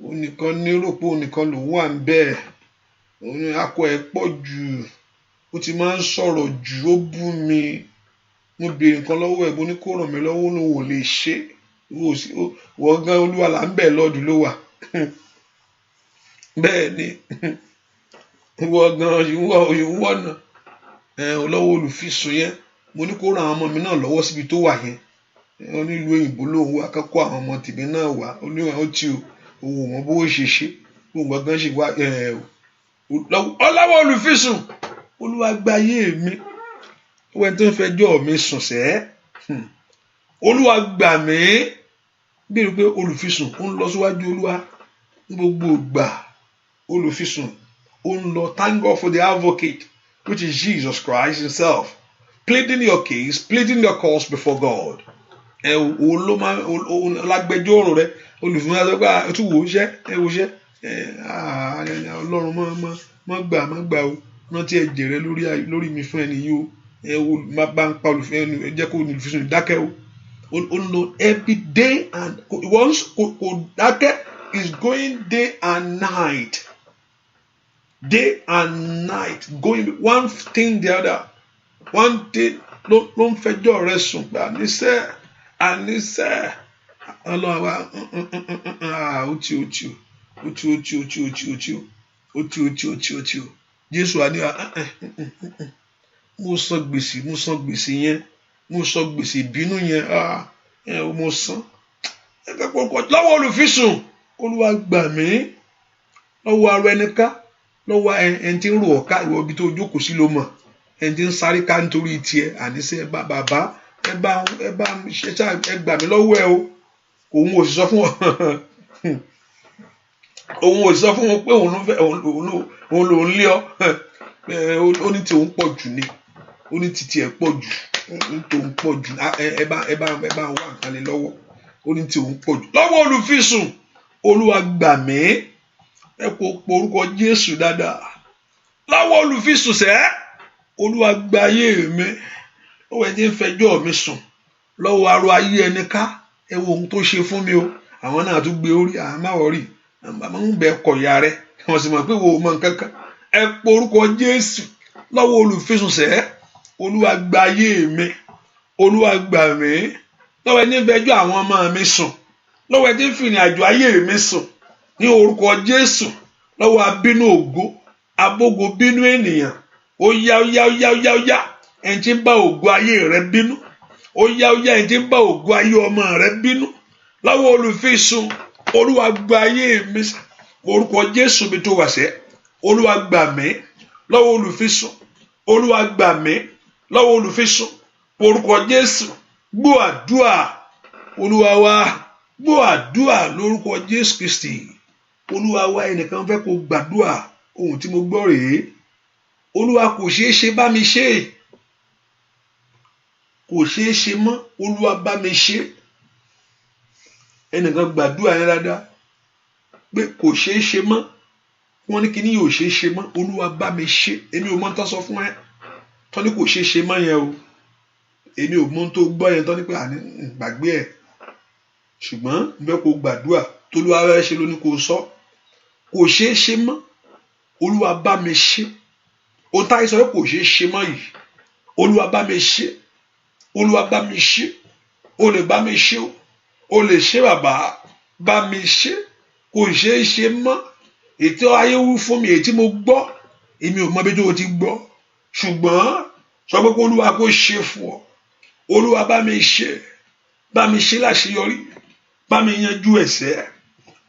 Onìkan ní rò pé onìkan ló wà ń bẹ́ẹ̀. Akọ ẹ̀ pọ̀ jù, ó ti máa ń sọ̀rọ̀ jù, ó bú mi. Mo béèrè nǹkan lọ́wọ́ ẹ̀, mo ní kó ràn mí lọ́wọ́, lòun ò lè ṣe. Wọ́n gan Olúwa là ń bẹ̀ lọ́dún ló wà. Bẹ́ẹ̀ ni. Wọ́n gan ìwọ́nà lọ́wọ́ olùfisùn yẹn. Mo ní kó ran àwọn ọmọ mi náà lọ́wọ́ síbi tó wà yẹn. Wọ́n nílùú òyìnbó lòun wá kọ́kọ́ àwọn ọmọ tèmi náà wá. Olúwa ó ti òun ò mọ bó ṣe ṣe. Òun gangan ṣe wá ọlọ́wọ́ olùfisùn. Olúwa gba ayé mi. Wọ́n tó ń fẹjọ́ mi sùn sẹ́. Olúwa gbà mí. Bí i pé olùfisùn ó ń lọ síwájú Olúwa ní gbogbo ìgbà. Olùfisùn ó ń lọ. Thank God for the advocate, which is Jesus Christ himself, pleading your case, pleading your cause before God. Lágbẹjọ́rò rẹ olùfisùn náà sọ pé ẹ tún wò ó ṣẹ́, ẹ wò ó ṣẹ́. Ọlọ́run má gbà o, rántí ẹ̀jẹ̀ rẹ lórí mi fún ẹni yìí o. Má bá ń pa olùfẹ́ ẹni, jẹ́ kó olùfisùn dákẹ́ o. Ó ń lọ every day and once kò dákẹ́ is going day and night. day and night, going one thing the other, one thing ló ń fẹjọ́ rẹ sùn pé àníṣe ọlọ́run wa ó ti Jésù wa ní mo san gbèsè yẹn, mo san gbèsè ìbínú yẹn, mo san lọ́wọ́ olùfisùn. Olúwa gbà mí lọ́wọ́ ara ẹni ká, lọ́wọ́ ẹni tí ń rò ọ́ ká, ìwọ ibi tó jókòó sí ló mọ̀, ẹni tí ń sáré ká nítorí tiẹ̀. Àníṣe bàbá ẹ bá ṣe ṣá, ẹ gbà mí lọ́wọ́ ẹ o. Òun ò sì sọ fún wọn pé òun lòún lé ọ. Ó ní tí òun pọ̀ jù ni, ó ní títí ẹ̀ pọ̀ jù, ó ní tí òun pọ̀ jù. Ẹ bá wà nǹkan lé lọ́wọ́, ó ní tí òun pọ̀ jù. Lọ́wọ́ olùfisùn, Olúwa gbà mí. Ẹ kò porúkọ Jésù dáadáa. Lọ́wọ́ olùfisùn sẹ́, Olúwa gba ayé mi. Lọ́wọ́ ẹni tí ń fẹjọ́ mi sùn, lọ́wọ́ aró ayé ẹni ká. Ẹ wo ohun tó ṣe fún mi o. Àwọn náà tún gbé orí àmáwọ̀rì, àmọ́ ń bẹ kọ̀yà rẹ, wọ́n sì mọ̀ pé wo mọ̀ nǹkan kan. Ẹ porúkọ Jésù. Lọ́wọ́ olùfisùn sẹ́, Olúwa gba ayé mi. Olúwa gbà mí. Lọ́wọ́ ẹni ń fẹjọ́ àwọn ọmọ mi sùn, lọ́wọ́ ẹni tí ń fi ìrìn àjò ayé mi sùn, ní orúkọ Jésù. Lọ́wọ́ abínú ògo, abógo bínú ènìyàn, ó yá ẹni tí ń bá ògo ayé rẹ bínú, ó yá ẹni tí ń bá ògo ayé ọmọ rẹ bínú. Lọ́wọ́ olùfisùn, Olúwa gba ayé mi. Orúkọ Jésù mi tó wà sẹ́, Olúwa gbà mí. Lọ́wọ́ olùfisùn, Olúwa gbà mí. Lọ́wọ́ olùfisùn, orúkọ Jésù. Gbọ́ àdúà Olúwa wa, gbọ́ àdúà lórúkọ Jésù Kristi. Olúwa wa, ẹnìkan fẹ́ kó gbàdúà. Ohun tí mo gbọ́ rèé. Olúwa kò ṣeé ṣe, bá mi ṣe. Kò ṣeé ṣe mọ́, Olúwa bá mi ṣe. Ẹnìkan gbàdúà yẹn dáadáa pé kò ṣeé ṣe mọ́. Wọ́n ní kíní yóò ṣeé ṣe mọ́. Olúwa bá mi ṣe. Èmi ò mọ̀ tán sọ fún ẹ tán ní kò ṣeé ṣe mọ́ yẹn o. Èmi ò mọ̀ tó gbọ́ yẹn tán ní pé àní gbàgbé ẹ̀. Ṣùgbọ́n bẹ́ẹ̀ kó gbàdúà t'Olúwa fẹ́ ṣe lóní kó sọ. Kò ṣeé ṣe mọ́, Olúwa bá mi ṣe. Ohun táyé sọ pé kò ṣeé ṣe mọ́ yìí, Olúwa bá mi ṣe. Olúwa bá mi ṣe. O lè bá mi ṣe o. O lè ṣe bàbá, bá mi ṣe. Kò ṣeé ṣe mọ́. Ètò ayé wú fún mi, èyí tí mo gbọ́, èmi ò mọ bí tó ti gbọ́. Ṣùgbọ́n sọ pé kó Olúwa kó ṣe fún ọ. Olúwa bá mi ṣe. Bá mi ṣe láṣeyọrí. Bá mi yanjú ẹ̀ṣẹ̀.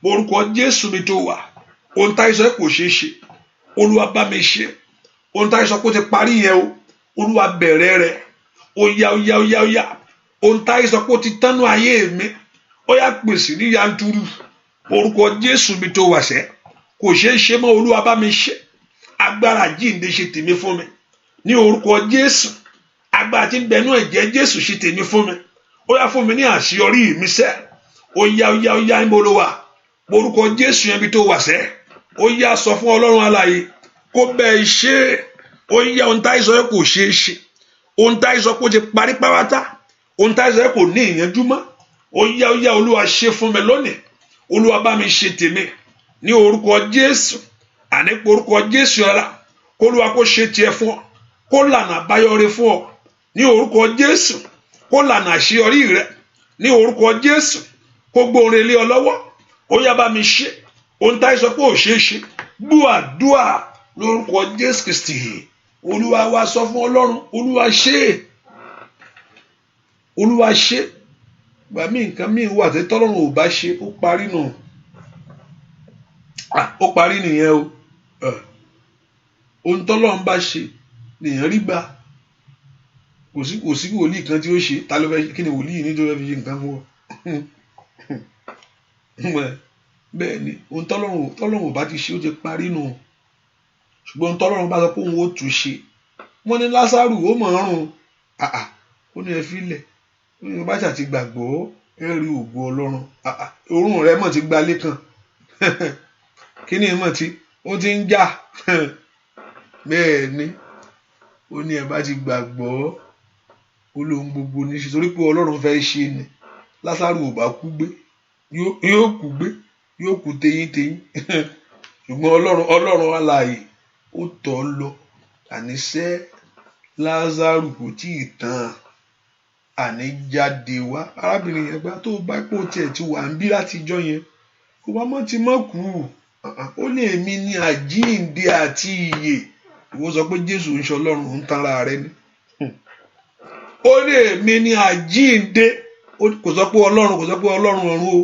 Orúkọ Jésù mi tó wà. Ohun táyé sọ pé kò ṣeé ṣe, Olúwa bá mi ṣe. Ohun táyé sọ pé ó ti parí yẹn o, Olúwa bẹ̀rẹ̀ rẹ̀. Ó yá. Ohun táyé sọ pé ó ti tánú ayé mi, ó yá pèsè ní yanturu. Orúkọ Jésù mi tó wà sẹ́, kò ṣeé ṣe mọ́, Olúwa bá mi ṣe. Agbára jíǹde ṣe tèmi fún mi. Ní orúkọ Jésù, agbára tí ń bẹnu ẹ̀jẹ̀ Jésù ṣe tèmi fún mi. Ó yá fún mi ní àṣeyọrí mi sẹ́. Ó yá níbo ló wà? Orúkọ Jésù yẹn bí tó wà sẹ́. Ó yá sọ fún Ọlọ́run alààyè kó bẹ́ẹ̀ ṣe. Ó yá ohun táyé sọ pé kò ṣeé ṣe. Ohun táyé sọ pé ó ti parí pátá. Ohun táyé sọ pé kò ní ìyànjú mọ́. Ó yá Olúwa ṣe fún mi lónìí. Olúwa bá mi ṣe tèmi. Ní orúkọ Jésù, àní pé orúkọ Jésù ọ̀la, kó Olúwa kó ṣe tiẹ̀ fún ọ. Kó lànà àbáyọrí fún ọ. Ní orúkọ Jésù, kó lànà àṣeyọrí rẹ. Ní orúkọ Jésù, kó gbóore lé ọ lọ́wọ́. Ó yá bá mi ṣe. Ohun táyé sọ pé ò ṣeé ṣe. Gbọ́ àdúà lórúkọ Jésù Kristi. Olúwa wa sọ fún Ọlọ́run, Olúwa ṣe. Olúwa ṣe. Gbà mí nǹkan míì wà tí tọ́lọ́run ò bá ṣe, ó parí nù. Ó parí nìyẹn o. Ohun tọ́lọ́run bá ṣe nìyẹn rí gbà. Kò sí wòlíì kan tí ó ṣe. Ta ló fẹ́ kí ni wòlíì ní tó fẹ́ fi ṣe nǹkan fún ọ? Bẹ́ẹ̀ ni ohun tọ́lọ́run ò bá ti ṣe, ó ti parí nù. Ṣùgbọ́n ohun tọ́lọ́run bá sọ pé òun ó tún ṣe. Wọ́n ní Lásárù ó mọ̀ ọ́rùn. Ó ní ẹ fílẹ̀. Ó ní bá ṣàti gbàgbọ́ ẹ rí ògo Ọlọ́run. Òórùn rẹ mọ̀ ti gbalé kan. Kí ni mọ̀ tí ó ti ń jà. Bẹ́ẹ̀ ni ó ní ẹ bá ti gbàgbọ́ ó lóhun gbogbo ní ṣe, torí pé Ọlọ́run fẹ́ ṣe ni. Lásárù ò bá kú gbé, yóò kú gbé, yóò kú teyín. Ṣùgbọ́n Ọlọ́run alààyè ó tọ̀ lọ àníṣe Lázárù kò tí ì tán àní jáde wá. Arábìnrin yẹn gbà tó bá pò tiẹ̀ ti wà ń bí látijọ́ yẹn kò bá mọ́ ti mọ́ kú. Ó ní èmi ní àjíǹde àti ìyè. Ìwọ sọ pé Jésù ń ṣe Ọlọ́run ń tanra rẹ ni. Ó ní èmi ní àjíǹde, kò sọ pé Ọlọ́run, kò sọ pé Ọlọ́run ọ̀run o,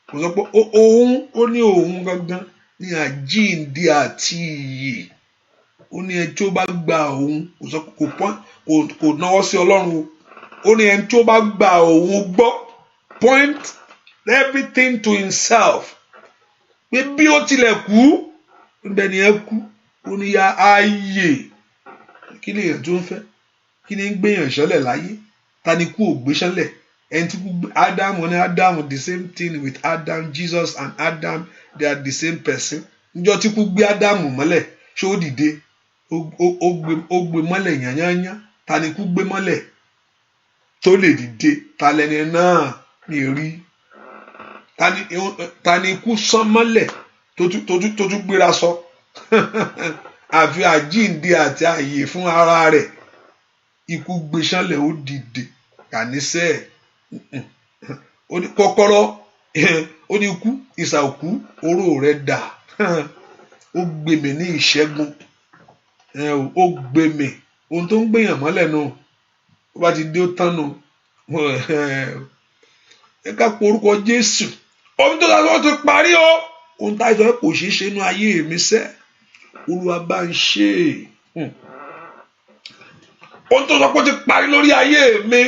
kò sọ pé òun, ó ní òun gangan ní àjíǹde àti ìyè. Ó ní ẹni tí ó bá gba òun, kò sọ kò náwó sí Ọlọ́run o. Ó ní ẹni tí ó bá gba òun gbọ́, point everything to himself. Pé bí ó tilẹ̀ kú, níbẹ̀ ni ẹ kú. Ó ní ya ayé. Kí ni èèyàn tó ń fẹ́? Kí ni ń gbéyàn ṣánlẹ̀ láyé? Ta ni kú ò gbé ṣánlẹ̀? Ẹni tí kú Ádámù ní Ádámù, the same thing with Adam, Jesus and Adam, they are the same person. Níjọ́ tí kú gbé Ádámù mọ́lẹ̀, ṣé ó dìde? Ó gbé mọ́lẹ̀ yányányá. Ta ni kú gbé mọ́lẹ̀ tó lè dìde? Ta lẹni náà ní rí? Ta ni ikú sán mọ́lẹ̀ tó tún gbéra sọ? Àfi àjíǹde àti ààyè fún ara rẹ̀. Ikú gbé ṣánlẹ̀ ó dìde. Àníṣe ó ní kọ́kọ́rọ́, ó ní ikú ìsà òkú oró rẹ̀ dà. Ó gbé mi ní ìṣẹ́gun. Ó gbé mi. Ohun tó ń gbéyàn mọ́lẹ̀ nù. Ó bá ti dé ó tán nù. Ẹ ká pe orúkọ Jésù. Ohun tó dáa tó parí o. Ohun tá a sọ kò ṣeé ṣe inú ayé mi sẹ́. Olúwa bá ń ṣe. Ohun tó sọ pé ó ti parí lórí ayé mi.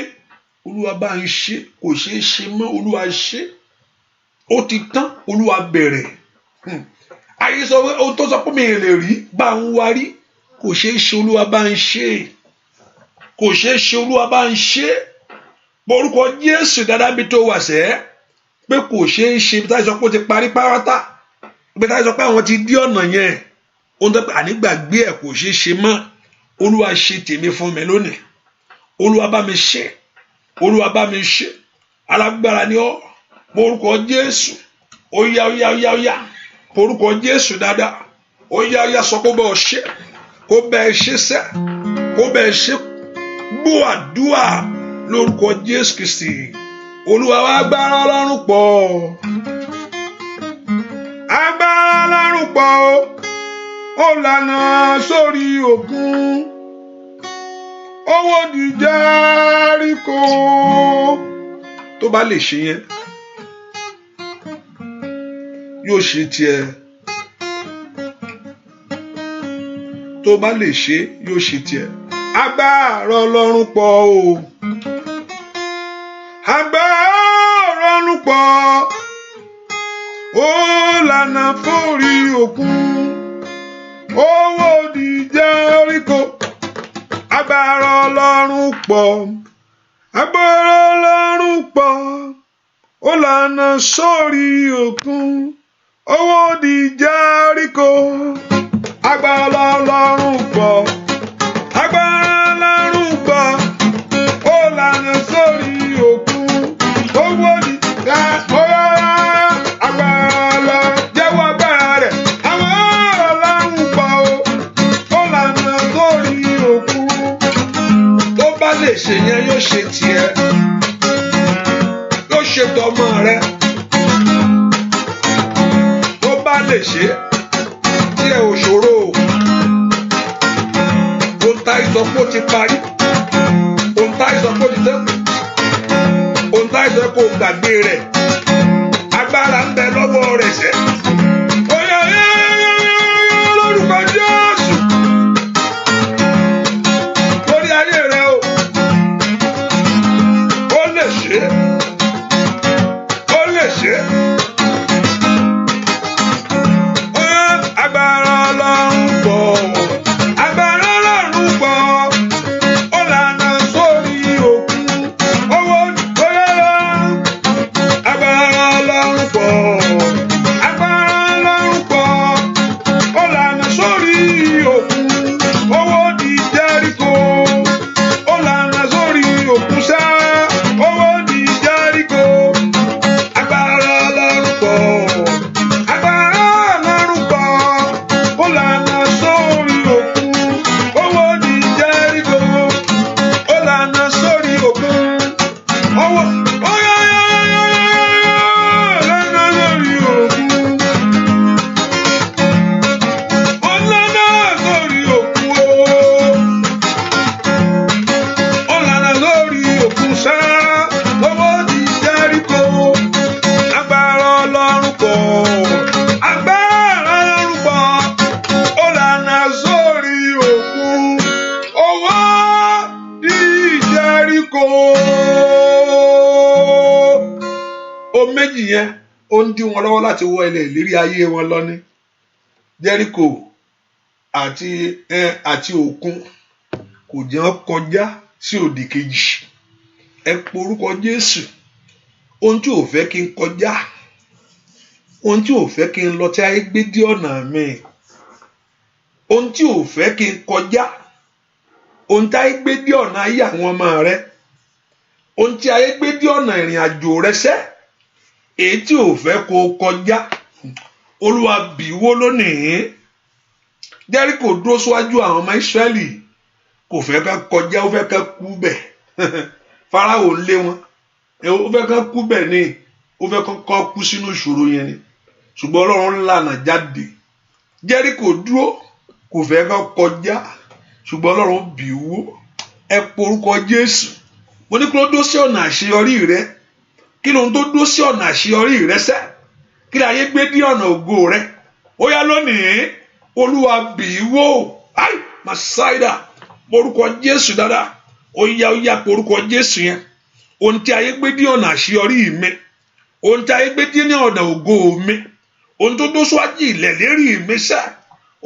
Olúwa bá ń ṣe. Kò ṣeé ṣe mọ́. Olúwa ṣe. Ó ti tán. Olúwa bẹ̀rẹ̀. Ayé sọ pé ohun tó sọ pé mi ò lè rí bá ń wárí. Kò ṣeé ṣe. Olúwa bá ń ṣe. Kò ṣeé ṣe. Olúwa bá ń ṣe. Orúkọ Jésù dáadáa bí tó wà sẹ́. Pé kò ṣeé ṣe. Bí táyì sọ pé ó ti parí párátá. Bí táyì sọ pé àwọn ti dí ọ̀nà yẹn. Ohun tó pé ànígbàgbé ẹ̀ kò ṣeé ṣe mọ́. Olúwa ṣe tèmi fún mi lónìí. Olúwa bá mi ṣe. Olúwa bá mi ṣe. Alágbára ni ọ́. Orúkọ Jésù. Ó yá ó yá ó yá ó yá. Orúkọ Jésù dáadáa. Ó yá ó yá sọ pé bẹ́ẹ̀ ṣe. Kó bẹ́ẹ̀ ṣe sẹ́. Kó bẹ́ẹ̀ ṣe. Gbọ́ àdúrà lórúkọ Jésù Kristi. Olúwa wa agbára Ọlọ́run pọ̀. Agbára Ọlọ́run pọ̀ o. Ó lànà sórí òkun. Ó wó di Jẹ́ríkò. Tó bá lè ṣe yẹn, yóò ṣe tiẹ̀. Tó bá lè ṣe, yóò ṣe tiẹ̀. Agbára Ọlọ́run pọ̀ o. Agbára Ọlọ́run pọ̀. Ó lànà forí òkun. Ó wó di Jẹ́ríkò. Agbára Ọlọ́run pọ̀. Agbára Ọlọ́run pọ̀. Ó lànà sórí òkun. Ó wó di Jẹ́ríkò. Agbára Ọlọ́run pọ̀. Agbára Ọlọ́run pọ̀. Ó lànà sórí òkun. Ó wó di Jẹ́ríkò. Agbára Ọlọ́run jẹ́wọ́ agbára rẹ̀. Agbára Ọlọ́run pọ̀ o. Ó lànà sórí òkun. Tó bá lè ṣe yẹn yóò ṣe tiẹ̀. Yóò ṣe tọmọ rẹ. Tó bá lè ṣe tí ẹ ò ṣòro. Ohun tá ìsọpọ̀ ti parí. Ohun tá ìsọpọ̀ ti tẹ́kù. Ohun tá ìsọpọ̀ gbàgbé rẹ̀. Agbára ń bẹ lọ́wọ́ rẹ̀ sẹ́. Ó yá lórúkọ Jésù. Lórí ayé rẹ o. Ó lè ṣe. Ó lè ṣe. Agbára Ọlọ́run pọ̀. Agbára Ọlọ́run pọ̀. Ó lànà sórí òkun. Owó tó yára. méjì yẹn ó ń dí wọn lọ́wọ́ láti wọ ilẹ̀ ìlérí ayé wọn lọ ní Jẹ́ríkò àti òkun kò jẹ́ wọn kọjá sí òdì kejì. Ẹ pe orúkọ Jésù. Ohun tí ò fẹ́ kí n kọjá, ohun tí ò fẹ́ kí n lọ tí ayé gbé dí ọ̀nà mi, ohun tí ò fẹ́ kí n kọjá, ohun tí ayé gbé dí ọ̀nà ayé àwọn ọmọ rẹ, ohun tí ayé gbé dí ọ̀nà ìrìn àjò rẹ sẹ́, èyí tí ò fẹ́ kó kọjá, Olúwa bì wó lónìí. Jẹ́ríkò dúró síwájú àwọn ọmọ Ísírẹ́lì, kò fẹ́ ká kọjá, ó fẹ́ ká kú bẹ̀. Fáráò lé wọn, ó fẹ́ ká kú bẹ̀ ni, ó fẹ́ kọ́ kú sínú ìṣòro yẹn ni, ṣùgbọ́n Ọlọ́run lànà jáde. Jẹ́ríkò dúró, kò fẹ́ ká kọjá, ṣùgbọ́n Ọlọ́run bì wó. Ẹ pe orúkọ Jésù. Mo ní kí ló dó sí ọ̀nà àṣeyọrí rẹ? Kí ló ń tó dó sí ọ̀nà àṣeyọrí rẹ sẹ́? Kí ni ayé gbé dí ọ̀nà ògo rẹ? Ó yá lónìí, Olúwa bì wó. Ai Màsáìdà, orúkọ Jésù dáadáa. Ó yá orúkọ Jésù yẹn. Ohun tí ayé gbé dí ọ̀nà àṣeyọrí mi, ohun tí ayé gbé dí ní ọ̀nà ògo mi, ohun tó dó síwájú ilẹ̀ lérí mi sẹ́,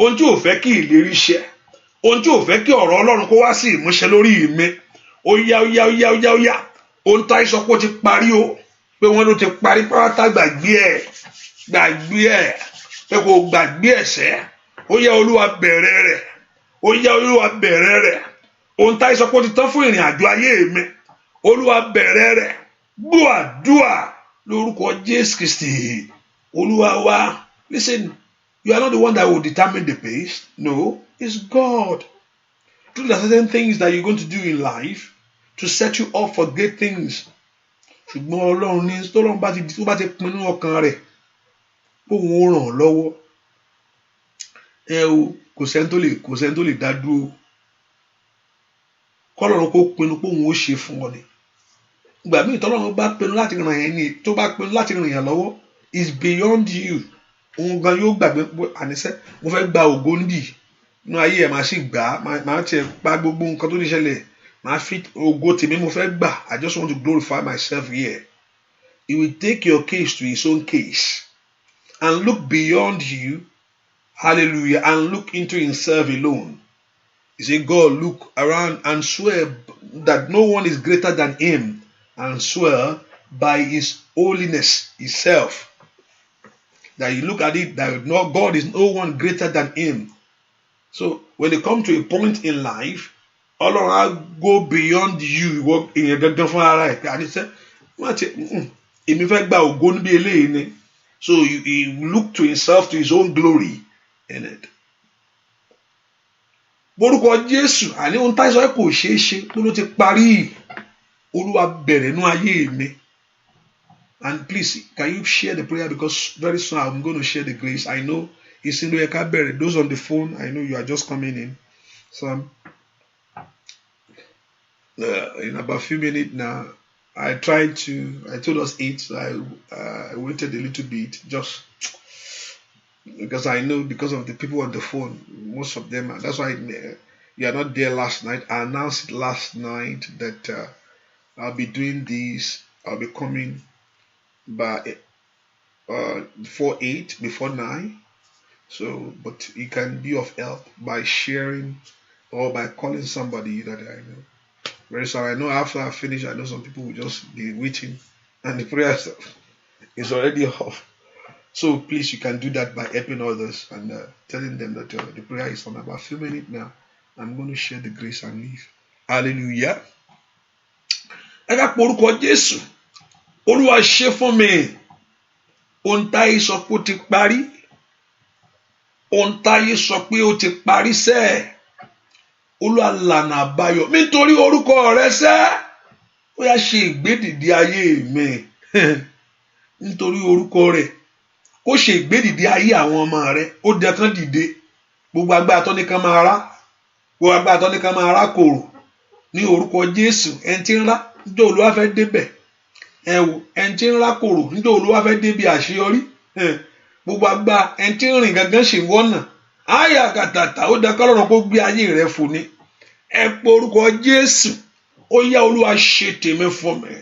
ohun tí ò fẹ́ kí ìlérí ṣẹ, ohun tí ò fẹ́ kí ọ̀rọ̀ Ọlọ́run kó wá sí ìmúṣẹ lórí mi. Ó yá. Ohun tá ìsọ pé ó ti parí o, pé wọ́n ló ti parí pátá, gbàgbé ẹ̀ pé kò gbàgbé ẹ̀ṣẹ̀. Ó yá Olúwa bẹ̀rẹ̀ rẹ̀. Ó yá Olúwa bẹ̀rẹ̀ rẹ̀. Ohun tá ìsọ pé ó ti tán fún ìrìn àjò ayé mi, Olúwa bẹ̀rẹ̀ rẹ̀. Gbọ́ àdúà lórúkọ Jésù Kristi Olúwa wa. Listen, you are not the one that will determine the pace. No, it's God. There are certain things that you're going to do in life to set you up for great things. Ṣùgbọ́n Ọlọ́run ní tó bá ti pinnu ọkàn rẹ̀ pé òun ó ràn ọ́ lọ́wọ́. Kò sẹ́ni tó lè dá dúró. Kọ́lọ́run kó pinnu pé òun ó ṣe fún ọ ni. Ìgbà míì tọ́lọ́run bá pinnu láti ràn yẹn ni, tó bá pinnu láti ràn yẹn lọ́wọ́, is beyond you. Òun gan yóò gbàgbé àníṣe mo fẹ́ gba ògo níbí inú ayé ẹ̀, máa sì gbà á, máa tiẹ̀ pa gbogbo nǹkan tó ní ṣẹlẹ̀, máa fi ògo tèmi mo fẹ́ gbà. I just want to glorify myself here. He will take your case to his own case and look beyond you, hallelujah, and look into himself alone. He said, God, look around and swear that no one is greater than him, and swear by his holiness himself. That you look at it, that no, God is no one greater than him. So when they come to a point in life, Ọlọ́run á go beyond you. Ìwọ èèyàn gangan fún ara ẹ̀. Àdìsẹ́ wọ́n ti èmi fẹ́ gba ògo níbi eléyìí ni. So he look to himself, to his own glory in it. Borúkọ Jésù, àní ohun táìsọ ẹ kò ṣeé ṣe tó ló ti parí. Olúwa bẹ̀rẹ̀ nú ayé mi. And please, can you share the prayer, because very soon I'm going to share the grace. I know it's in the Ekabere. Those on the phone, I know you are just coming in. So in about a few minutes now, I told us 8, so I waited a little bit, just because I know because of the people on the phone, most of them, that's why you are not there last night. I announced it last night that I'll be doing this, I'll be coming by before 8, before 9. So, but you can be of help by sharing or by calling somebody that I know. Very sorry, I know after I finish, I know some people will just be waiting and the prayer is already off. So please, you can do that by helping others and telling them that the prayer is on about a few minutes now. I'm going to share the grace and leave. Hallelujah. Ẹ ká porúkọ Jésù. Olúwa ṣe fún mi. Ohun táyé sọ pé ó ti parí. Ohun táyé sọ pé ó ti parí sẹ́. Olúwa lànà àbáyọ nítorí orúkọ rẹ sẹ́. Ó yá ṣe ìgbédìde ayé mi. Nítorí orúkọ rẹ. Kó ṣe ìgbédìde ayé àwọn ọmọ rẹ. Ó dẹkàn dìde. Gbogbo agbára tó ní kan máa rá. Gbogbo agbára tó ní kan máa rá kòrò. Ní orúkọ Jésù, ẹni tí ń rá, níjọ́ Olúwa fẹ́ débẹ̀. Ẹ wò, ẹni tí ń rá kòrò, níjọ́ Olúwa fẹ́ débi àṣeyọrí. Gbogbo agbára ẹni tí ń rìn gangan ṣe wọ́nà. Àyà kàtàtà ó dẹkàn lọ́rùn kó gbé ayé rẹ fò ní. Ẹ pe orúkọ Jésù. Ó yá Olúwa ṣe tèmi fún mi.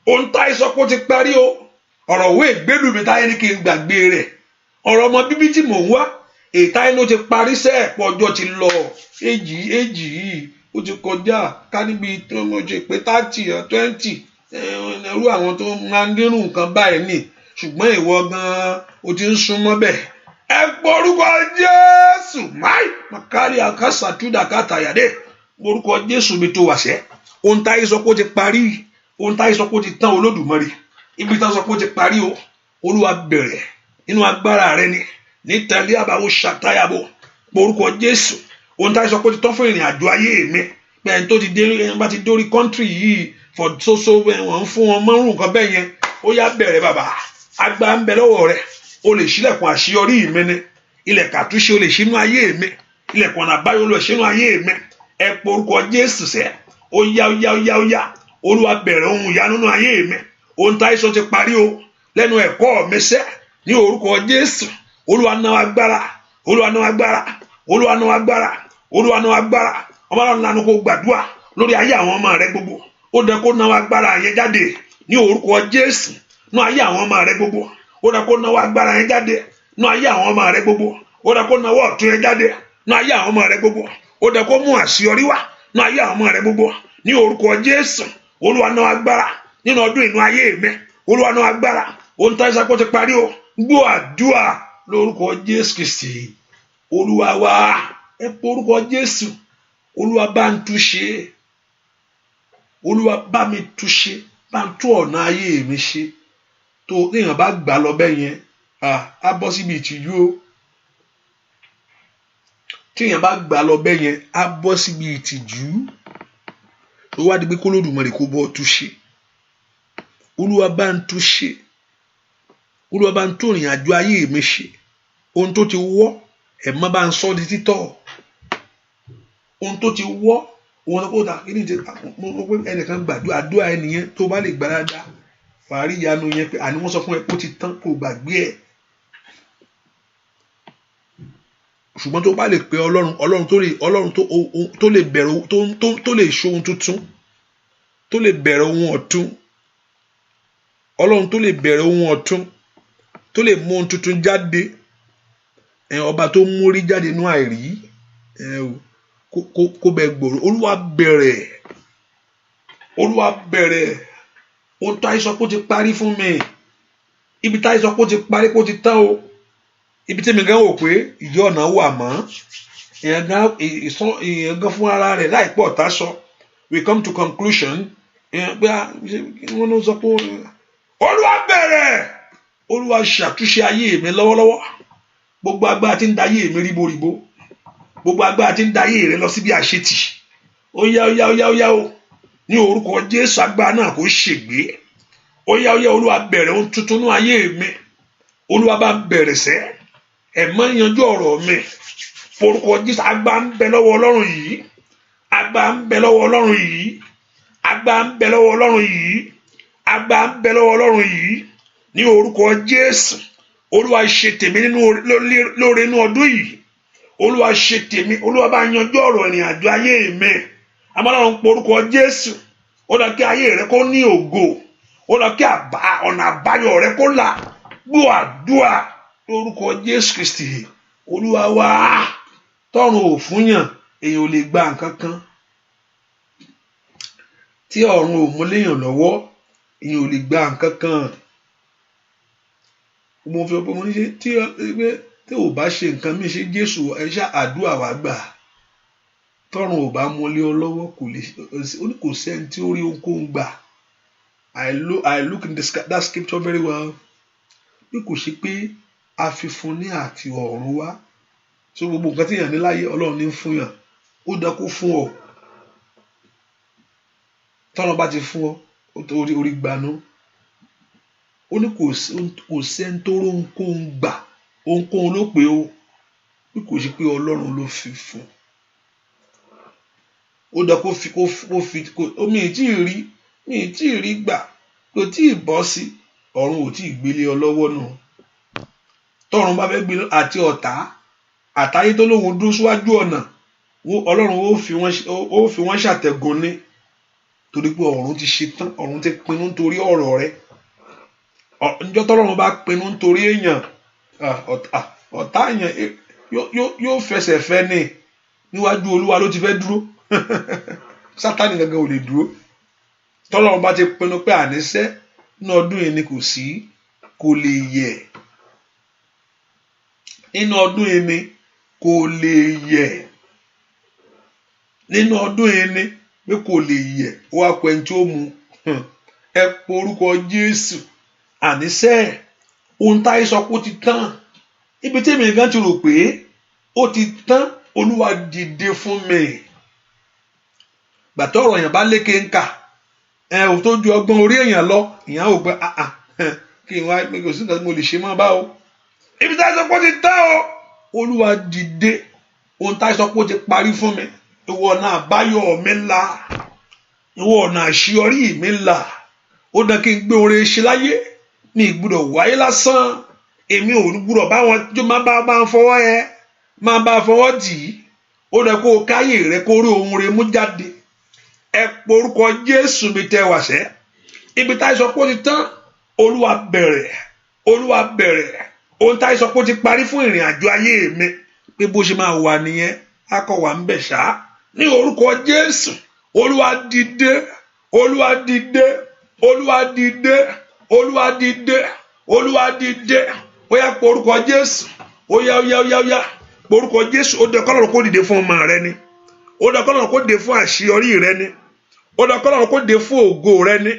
Ohun táyé sọ pé ó ti parí o. ọ̀rọ̀ òwe ìgbélú mi táyé ní kí n gbàgbé rẹ̀, ọ̀rọ̀ ọmọ bíbí tí mò ń wá èyí táyé ló ti parí sẹ́ẹ̀pọ̀ ọjọ́ ti lọ, èjì yìí ó ti kọjá ká níbi tí wọ́n ṣe pé 30 or 20 ẹrú àwọn tó máa ń dínrù nǹkan báyìí nì, ṣùgbọ́n ìwọ gan-an ó ti ń súnmọ́ bẹ́ẹ̀. Ẹ porúkọ Jésù máì makari akásà túdà kátàyàdé, porúkọ Jésù mi tó wàṣẹ. Ohun táyé sọ pé ó ti parí, ohun táyé sọ pé ó ti tán Olódùmarè, ibi táyé sọ pé ó ti parí o, Olúwa bẹ̀rẹ̀ nínú agbára rẹ ni nítorí àbáwò ṣàtàyàbò, porúkọ Jésù. Ohun táyé sọ pé ó ti tán fún ìrìn àjò ayé mi, pé ẹni tó ti dé ẹni bá ti dórí kọ́ńtírì yìí for so wọ́n fún wọn mọ́rùn nǹkan bẹ́ẹ̀ yẹn, ó yá bẹ̀rẹ̀ bàbá, agbára ń bẹ lọ́wọ́ rẹ, o lè ṣílẹ̀kùn àṣeyọrí mi ni, ilẹ̀kùn àtúnṣe o lè ṣínú ayé mi, ilẹ̀kùn ọ̀nà àbáyọ o lè ṣínú ayé mi. Ẹ porúkọ Jésù sẹ́, ó yá Olúwa bẹ̀rẹ̀ ohun ìyanu nínú ayé mi. Ohun táyé sọ ti parí o lẹ́nu ẹ̀kọ́ mi sẹ́, ní orúkọ Jésù. Olúwa náà agbára, Olúwa náà agbára, Olúwa náà agbára, Olúwa náà agbára. Ọmọ Ọlọ́run lanu kó gbàdúrà lórí ayé àwọn ọmọ rẹ gbogbo, ó dẹ kó náà agbára yẹn jáde ní orúkọ Jésù náà ayé àwọn ọmọ rẹ gbogbo, ó dẹ kó náà agbára yẹn jáde náà ayé àwọn ọmọ rẹ gbogbo, ó dẹ kó náà ọ̀tún yẹn jáde náà ayé àwọn ọmọ rẹ gbogbo, ó dẹ kó mú àṣeyọrí wá náà ayé àwọn ọmọ rẹ gbogbo ní orúkọ Jésù. Olúwa náà agbára nínú ọdún inú ayé mi, Olúwa náà agbára. Ohun táyé sọ pé ó ti parí o, gbọ́ àdúrà lórúkọ Jésù Kristi Olúwa wa. Ẹ porúkọ Jésù, Olúwa bá ń túṣe, Olúwa bá mi túṣe, bá ń tú ọ̀nà ayé mi ṣe. Tó èèyàn bá gbà lọ bẹ́ẹ̀ yẹn á bọ́ síbi ìtìjú o, tí èèyàn bá gbà lọ bẹ́ẹ̀ yẹn á bọ́ síbi ìtìjú. Tó wá di pé k'Olódùmarè kó bọ́ túṣe, Olúwa bá ń túṣe, Olúwa bá ń tún ìrìn àjò ayé mi ṣe. Ohun tó ti wọ́ ẹ̀mọ́ bá ń sọ di títọ́, ohun tó ti wọ́ ohun tó kó ta kí ni ti mo pé ẹnìkan gbàdúrà àdúrà ẹnìyẹn tó bá lè gbáradá fàárí ìyanu yẹn pé àní wọ́n sọ fún ẹ pé ó ti tán kó gbàgbé ẹ̀. Ṣùgbọ́n tó bá lè pe Ọlọ́run tó lè bẹ̀rẹ̀ tó lè ṣe ohun tuntun, tó lè bẹ̀rẹ̀ ohun ọ̀tun, Ọlọ́run tó lè bẹ̀rẹ̀ ohun ọ̀tun, tó lè mú ohun tuntun jáde, ọba tó mórí jáde nínú àìrí, kó bẹ gbòòrò. Olúwa bẹ̀rẹ̀ ohun tó àìsàn kó ti parí fún mi, ibi tá àìsàn kó ti parí kó ti tán o, ibi tí mi gan wò pé ìjọ ọ̀nà wà mọ́, èèyàn gan fún ara rẹ̀ láìpọ̀ tá sọ, we come to conclusion pé wọ́n ló sọ pé Olúwa bẹ̀rẹ̀, Olúwa ṣàtúnṣe ayé mi lọ́wọ́lọ́wọ́. Gbogbo agbára tí ń da ayé mi ríboríbo, gbogbo agbára tí ń da ayé rẹ lọ síbi àṣetì, ó yá o ní orúkọ Jésù, agbára náà kò ṣègbé. Ó yá Olúwa bẹ̀rẹ̀ ohun tuntun ní ayé mi, Olúwa bá bẹ̀rẹ̀ sẹ́ ẹ̀mọ́ yanjú ọ̀rọ̀ mi, orúkọ Jésù. Agbára ń bẹ lọ́wọ́ Ọlọ́run yìí, agbára ń bẹ lọ́wọ́ Ọlọ́run yìí, agbára ń bẹ lọ́wọ́ Ọlọ́run yìí, agbára ń bẹ lọ́wọ́ Ọlọ́run yìí ní orúkọ Jésù. Olúwa ṣe tèmi lóore inú ọdún yìí, Olúwa ṣe tèmi, Olúwa bá yanjú ọ̀rọ̀ ìrìn àjò ayé mi. Ọlọ́run porúkọ Jésù, ó lọ kí ayé rẹ kó ní ògo, ó lọ kí ọ̀nà àbáyọ rẹ kó là. Gbọ́ àdúrà lórúkọ Jésù Kristi Olúwa wa. Tọ́run ò fún yàn, èèyàn ò lè gba nǹkan kan. Tí ọ̀run ò mú léèyàn lọ́wọ́, èèyàn ò lè gba nǹkan kan. Mo fi ọ̀pọ̀ mo ní ṣe tí ò bá ṣe nǹkan mi ṣe Jésù ẹ̀ṣá àdúrà wá gbà. Tọ́run ò bá mú lé ọ lọ́wọ́ kò sẹ́ni tí ó rí ohunkóhun gbà. I look in that scripture very well. Bí kò ṣe pé a fi fún ní àti ọ̀run wá. So gbogbo nǹkan tí èèyàn ní láyé Ọlọ́run ní fún yàn, ó dá kó fún ọ. Tọ́run bá ti fún ọ orí gbanú. Ó ní kò sẹ́ni tó rí ohunkóhun gbà, ohunkóhun ló pé o, bí kò ṣe pé Ọlọ́run ló fi fún. Ó dá kó fi mi ì tí ì rí gbà, kò tí ì bọ́ sí, ọ̀run ò tí ì gbélé ọ lọ́wọ́ náà. Tọ́run bá fẹ́ gbé àti ọ̀tá àtayé tó lóhun dúró síwájú ọ̀nà, Ọlọ́run ó fi wọ́n ṣàtẹ̀gùn ní, torí pé ọ̀run ti ṣe tán, ọ̀run ti pinnu nítorí ọ̀rọ̀ rẹ. Ǹjọ́ tọ́lọ́run bá pinnu nítorí èèyàn ọ̀tá èèyàn yóò fẹsẹ̀ fẹ́ ní níwájú Olúwa ló ti fẹ́ dúró. Sátánì gangan ò lè dúró. Tọ́lọ́run bá ti pinnu pé àníṣe nínú ọdún yìí ni kò lè yẹ̀. Nínú ọdún yìí ni kò lè yẹ̀. Nínú ọdún yìí ni pé kò lè yẹ̀. Ó wá pẹ́ tí ó mu. Ẹ po orúkọ Jésù. Àníṣe ohun táyé sọ pé ó ti tán. Ibi tí èmi gan ti rò pé ó ti tán, Olúwa dìde fún mi. Gbàtọ́ ọ̀rọ̀ yẹn bá lékè ń kà. Ò tó ju ọgbọ́n orí èèyàn lọ. Ìyẹn ò gbẹ kí n wá pé kò sí nǹkan tí mo lè ṣe mọ́ bá o. Ibi táyé sọ pé ó ti tán o. Olúwa dìde. Ohun táyé sọ pé ó ti parí fún mi. Ìwọ ọ̀nà àbáyọ mi là. Ìwọ ọ̀nà àṣeyọrí mi là. Ó dán kí n gbé oore ṣe láyé. Mi gbọ́dọ̀ wáyé lásán. Èmi ò gbọ́dọ̀ bá wọn jó máa bá fọwọ́ ẹ. Máa bá fọwọ́ tì í. Ó dán kó o káyè rẹ kó rí ohun rẹ mú jáde. Ẹ porúkọ Jésù mi tẹ wàṣẹ. Ibi táyé sọ pé ó ti tán. Olúwa bẹ̀rẹ̀. Olúwa bẹ̀rẹ̀. Ohun táyé sọ pé ó ti parí fún ìrìn àjò ayé mi. Pé bó ṣe máa wà nìyẹn. Akọ wà ń bẹ̀ ṣá. Ní orúkọ Jésù. Olúwa dìde. Olúwa dìde. Olúwa dìde. Olúwa dìde. Olúwa dìde. Ó yá porúkọ Jésù. Ó yá. Porúkọ Jésù. Ó dẹ̀ kọ́lọ́run kó dìde fún ọmọ rẹ ni. Ó dẹ̀ kọ́lọ́run kó dìde fún àṣeyọrí rẹ ni. Ó dẹ̀ kọ́lọ́run kó dìde fún ògo rẹ ni.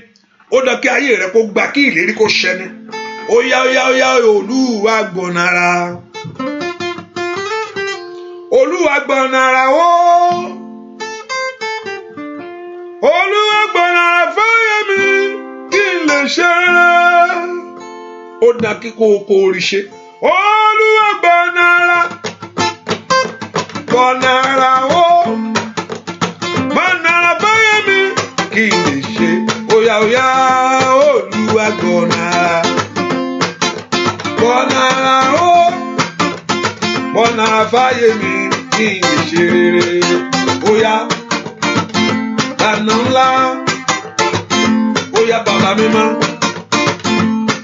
Ó dẹ̀ kí ayé rẹ kó gbà kí ìlérí kó ṣẹ ni. Ó yá Olúwa gbọ̀nàrà. Olúwa gbọ̀nàrà o. Olúwa gbọ̀nàrà fáyé mi kí n lè ṣe rere. Ó dá kí kó rí ṣe. Olúwa gbọ̀nàrà. Gbọ̀nàrà o. Gbọ̀nàrà fáyé mi kí n lè ṣe. Ó yá Olúwa gbọ̀nàrà. Gbọ̀nàrà o. Gbọ̀nàrà fáyé mi kí n lè ṣe rere. Ó yá lànà ńlá. Ó yá bàbá mímọ́.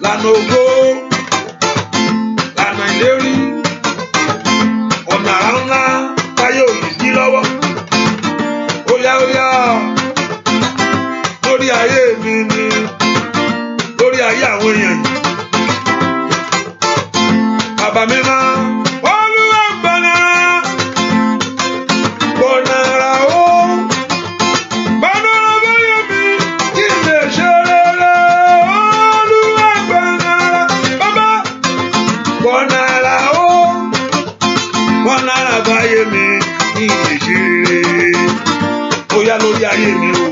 Lànà ògo. Lànà ìlérí. Ọ̀nà àrà ńlá táyé ò lè dí lọ́wọ́. Ó yá lórí ayé mi ni. Lórí ayé àwọn èèyàn yìí. Bàbá mímọ́. Olúwa gbọ̀nàrà. Gbọ̀nàrà o. Gbọ̀nàrà fáyé mi kí n lè ṣe rere. Olúwa gbọ̀nàrà. Bàbá. Gbọ̀nàrà o. Gbọ̀nàrà fáyé mi kí n lè ṣe rere. Ó yá lórí ayé mi o.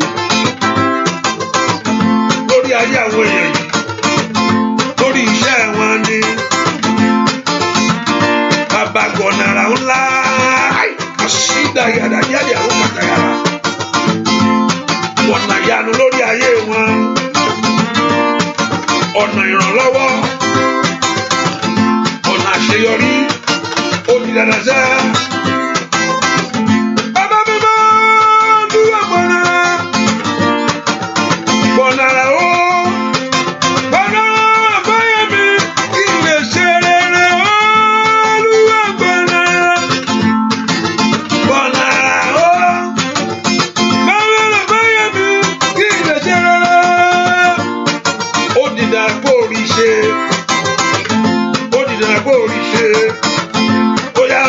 Lórí ayé àwọn èèyàn yìí. Lórí iṣẹ́ wọn ni. Bàbá gbọ̀nàrà ńlá. Àṣìdá yàrá jáde àwọn kàkà yàrá. Ọ̀nà ìyanu lórí ayé wọn. Ọ̀nà ìrànlọ́wọ́. Ọ̀nà àṣeyọrí. Ó di dandan sẹ́. Bàbá mímọ́. Olúwa gbọ̀nàrà. Gbọ̀nàrà o. Gbọ̀nàrà fáyé mi kí n lè ṣe rere. Olúwa gbọ̀nàrà. Gbọ̀nàrà o. Gbọ̀nàrà fáyé mi kí n lè ṣe rere. Ó di dandan kó rí ṣe. Ó di dandan kó rí ṣe. Ó yá.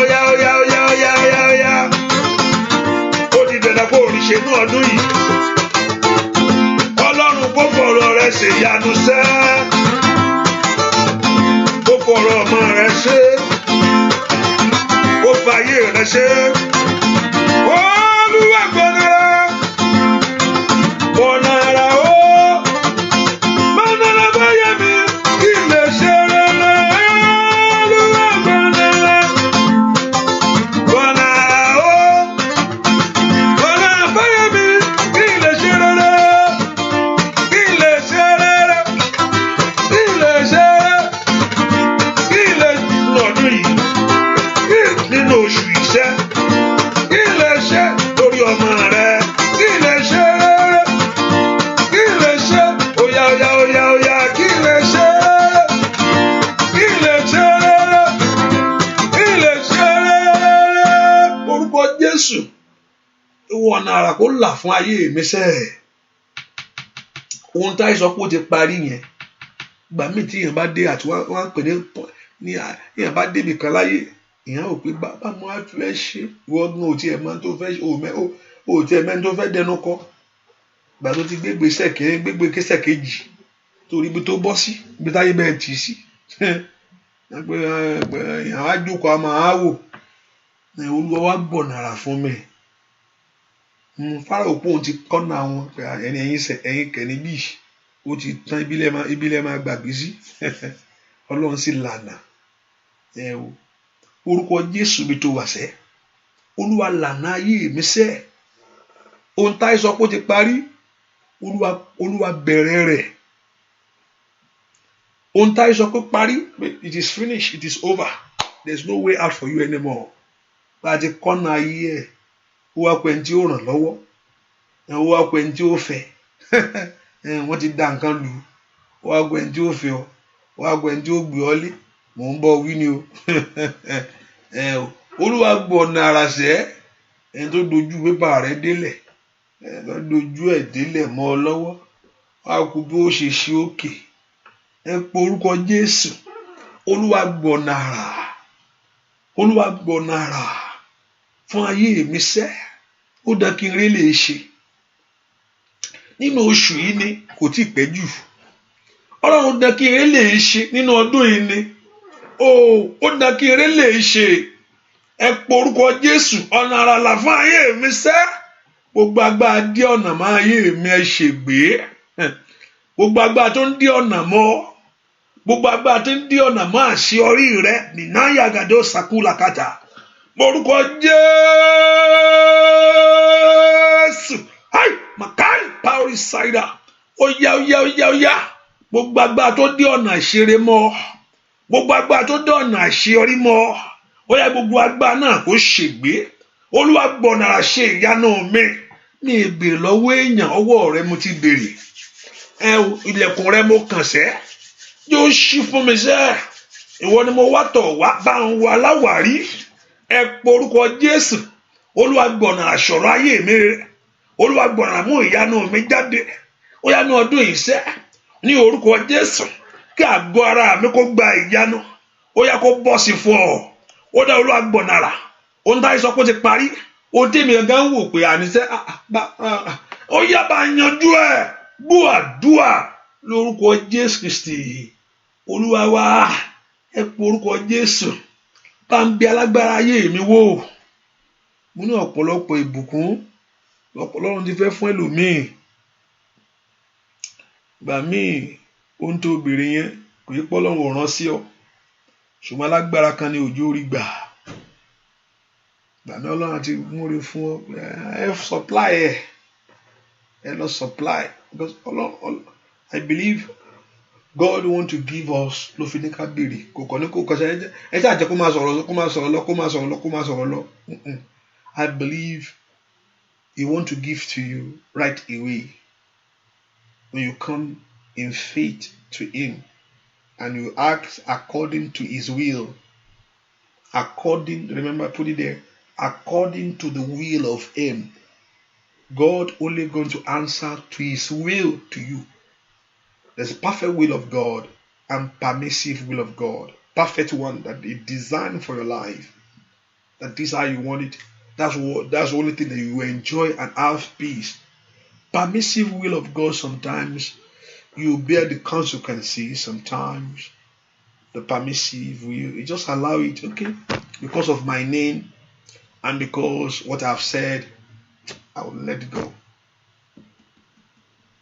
Ó di dandan kó rí ṣe ní ọdún yìí. Ọlọ́run kó fọ̀rọ̀ rẹ ṣe ìyanu sẹ́. Kó fọ̀rọ̀ ọmọ rẹ ṣe. Kó fàyè rẹ ṣe. Olúwa gbọ̀nàrà. Gbọ̀nàrà o. Gbọ̀nàrà fáyé mi kí n lè ṣe rere. Olúwa gbọ̀nàrà. Gbọ̀nàrà o. Gbọ̀nàrà fáyé mi kí n lè ṣe rere. Kí n lè ṣe rere. Kí n lè ṣe rere. Kí n lè lọ́dún yìí. Nínú oṣù iṣẹ́. Kí n lè ṣe lórí ọmọ rẹ. Kí n lè ṣe rere. Kí n lè ṣe. Ó yá. Kí n lè ṣe rere. ìwọ ọ̀nà àrà kó là fún ayé mi sẹ́. Ohun táyé sọ pé ó ti parí yẹn, ìgbà míì tí èèyàn bá dé àti wọ́n pè ní èèyàn bá débi kan láyé, èèyàn ò pé bá mo á fẹ́ ṣe, ìwọ gan ò tiẹ̀ mọ̀ tó fẹ́ ò tiẹ̀ mẹ́ni tó fẹ́ dẹnu kọ́. Ìgbà tó ti gbégbé késẹ̀ kejì torí ibi tó bọ́ sí, ibi táyé bẹ́ẹ̀ tì sí. Èèyàn á jókòó àmọ́ á wò, Olúwa wá gbọ̀nà àrà fún mi. Fáráò pé òun ti kọ́nà wọn pé ẹ̀yin kẹ́ni bíi ó ti tán ibi lẹ́ máa gbàgbé sí. Ọlọ́run sì lànà. Orúkọ Jésù mi tó wà sẹ́, Olúwa lànà ayé mi sẹ́. Ohun táyé sọ pé ó ti parí, Olúwa bẹ̀rẹ̀ rẹ̀. Ohun táyé sọ pé parí, it is finished, it is over, there is no way out for you anymore. Bá a ti kọ́nà ayé ẹ̀, ó wá pẹ́ ní tí ó ràn lọ́wọ́, ó wá pẹ́ ní tí ó fẹ́. Wọ́n ti dá nǹkan lù ú, ó wá pẹ́ ní tí ó fẹ́ ọ, ó wá pẹ́ ní tí ó gbé ọ lé. Mò ń bọ̀ wí ni o. Olúwa gbọ̀nà àrà sẹ́, ẹni tó dojú pépà rẹ̀ délẹ̀, lọ dojú ẹ̀ délẹ̀ mọ́ ọ lọ́wọ́, wá kú bí ó ṣe ṣe òkè. Ẹ pe orúkọ Jésù. Olúwa gbọ̀nà àrà, Olúwa gbọ̀nà àrà fún ayé mi sẹ́. Ó dá kí n rí lè ṣe nínú oṣù yìí ni, kò tí ì pẹ́ jù. Ọlọ́run dá kí n rí lè ṣe nínú ọdún yìí ni, ó dá kí n rí lè ṣe. Ẹ pe orúkọ Jésù. Ọ̀nà àrà là fún ayé mi sẹ́. Gbogbo agbára dí ọ̀nà mọ́ ayé mi, ẹ ṣègbé. Gbogbo agbára tó ń dí ọ̀nà mọ́, gbogbo agbára tó ń dí ọ̀nà mọ́ àṣeyọrí rẹ, nínú yàgàdo sàkúlàkàtà. Orúkọ Jésù. Hai makai power side. Ó yá. Gbogbo agbára tó dí ọ̀nà àṣeré mọ́, gbogbo agbára tó dí ọ̀nà àṣeyọrí mọ́, ó yá gbogbo agbára náà kó ṣègbé. Olúwa gbọ̀nà àrà ṣe ìyanu mi. Mi béèrè lọ́wọ́ èèyàn, ọwọ́ rẹ mo ti béèrè. Ilẹ̀kùn rẹ mo kàn sẹ́, yóò ṣí fún mi sẹ́. Ìwọ ni mo wá tọ̀ wá, bá ń wá láwàrí. Ẹ pe orúkọ Jésù. Olúwa gbọ̀nà àrà sọ̀rọ̀ ayé mi. Olúwa gbọ̀nà àrà mú ìyanu mi jáde. Ó yá ní ọdún yìí sẹ́, ní orúkọ Jésù, kí àgọ́ ara mi kó gba ìyanu. Ó yá kó bọ́ sí fún ọ. Ó dá Olúwa gbọ̀nà àrà. Ohun táyé sọ pé ó ti parí, ohun tí èmi gangan ń wò pé àníṣe ó yá bá yanjú ẹ̀. Gbọ́ àdúrà lórúkọ Jésù Kristi Olúwa wa. Ẹ pe orúkọ Jésù. Bá ń bí alágbára ayé mi wò. Mo ní ọ̀pọ̀lọpọ̀ ìbùkún Ọlọ́run ti fẹ́ fún ẹlòmíì. Gbà míì ohun tó béèrè yẹn kò yí pé Ọlọ́run ò rán sí ọ, ṣùgbọ́n alágbára kan ní òjò orí gbà. Gbà mí Ọlọ́run ti múre fún ọ, ẹ supply ẹ lọ supply, because I believe God want to give us ló fi ní ká béèrè. Kò kọ́ ní kò kọ́ ṣe ẹ ṣáà jẹ́ kó máa sọ̀rọ̀ lọ. I believe He want to give to you right away when you come in faith to Him and you act according to His will. Remember, put it there. According to the will of Him. God only going to answer to His will to you. There's a perfect will of God and permissive will of God. Perfect one that is designed for your life. That this is how you want it. That's the only thing that you will enjoy and have peace. Permissive will of God, sometimes you bear the consequences. Sometimes the permissive will, you just allow it. Okay, because of my name and because what I've said, I will let it go.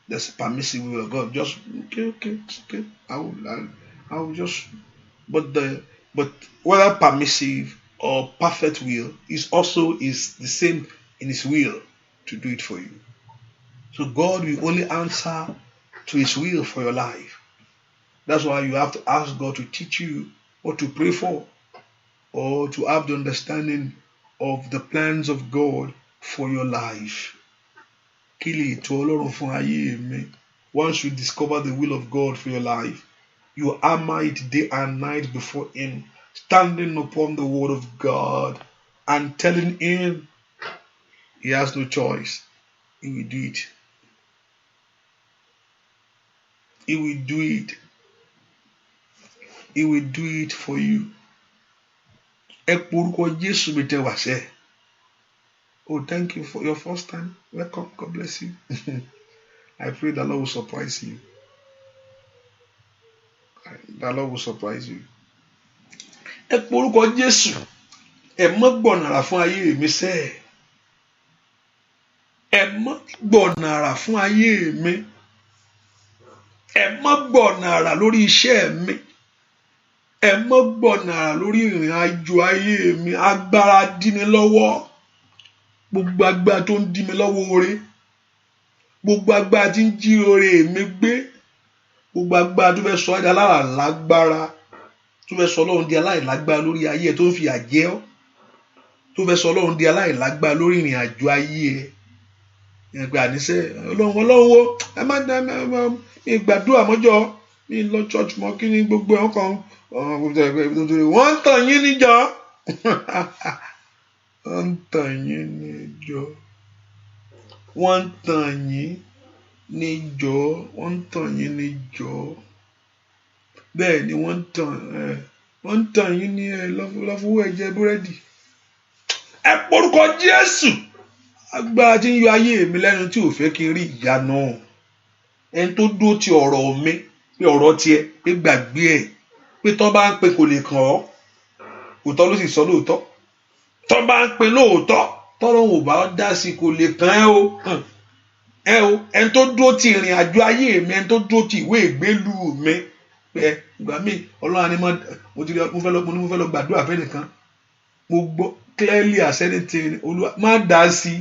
That's a permissive will of God. Just okay. I will just. But whether permissive or perfect will is the same in His will to do it for you. So God will only answer to His will for your life. That's why you have to ask God to teach you what to pray for, or to have the understanding of the plans of God for your life. Once you discover the will of God for your life, you hammer it day and night before Him, standing upon the word of God and telling Him He has no choice. He will do it. He will do it. He will do it for you. Ẹ porúkọ Jésù mi tẹ wá sẹ́. Oh, thank you for your first time. Welcome. God bless you. I pray the Lord will surprise you. The Lord will surprise you. Ẹ porúkọ Jésù. Ẹ mọ́ gbọ̀nàrà fún ayé mi sẹ́. Ẹ mọ́ gbọ̀nàrà fún ayé mi. Ẹ mọ́ gbọ̀nàrà lórí iṣẹ́ mi. Ẹ mọ́ gbọ̀nàrà lórí ìrìn àjò ayé mi. Agbára dí mi lọ́wọ́. Gbogbo agbára tó ń dí mi lọ́wọ́ oore. Gbogbo agbára tí ń jí oore mi gbé. Gbogbo agbára tó fẹ́ sọ ẹ́ di aláìlágbára. Tó fẹ́ sọ Ọlọ́run di aláìlágbára lórí ayé ẹ tó ń fi àjẹ́ ọ́. Tó fẹ́ sọ Ọlọ́run di aláìlágbára lórí ìrìn àjò ayé ẹ. Ẹgbẹ́ àníṣe Ọlọ́run wo ẹ má dá mi gbàdúrà mọ́jọ́ mi lọ church mọ́ kí ni gbogbo ẹ̀ kan wọ́n ń tàn yín níjọ. Wọ́n ń tàn yín níjọ. Wọ́n ń tàn yín níjọ. Wọ́n ń tàn yín níjọ. Bẹ́ẹ̀ ni wọ́n ń tàn yín ní lọ́fọwọ́ ẹ̀jẹ̀ búrẹ́dì. Ẹ porúkọ Jésù. Agbára tí ń yọ ayé mi lẹ́nu tí ò fẹ́ kí n rí ìyanu. Ẹni tó dúró ti ọ̀rọ̀ mi pé ọ̀rọ̀ tiẹ̀ pé gbàgbé ẹ̀ pé tọ́ bá ń pe kò lè kàn ọ́. Òótọ́ ló sì sọ lóòótọ́. Tọ́ bá ń pe lóòótọ́ tọ́lọ́run ò bá dá sí kò lè kàn ẹ́ o. Ẹni tó dúró ti ìrìn àjò ayé mi, ẹni tó dúró ti ìwé ìgbélú mi pé ìgbà míì Ọlọ́run ni mo fẹ́ lọ gbàdúrà fẹ́ nìkan. Mo gbọ́ clearly as anything Olúwa má dá sí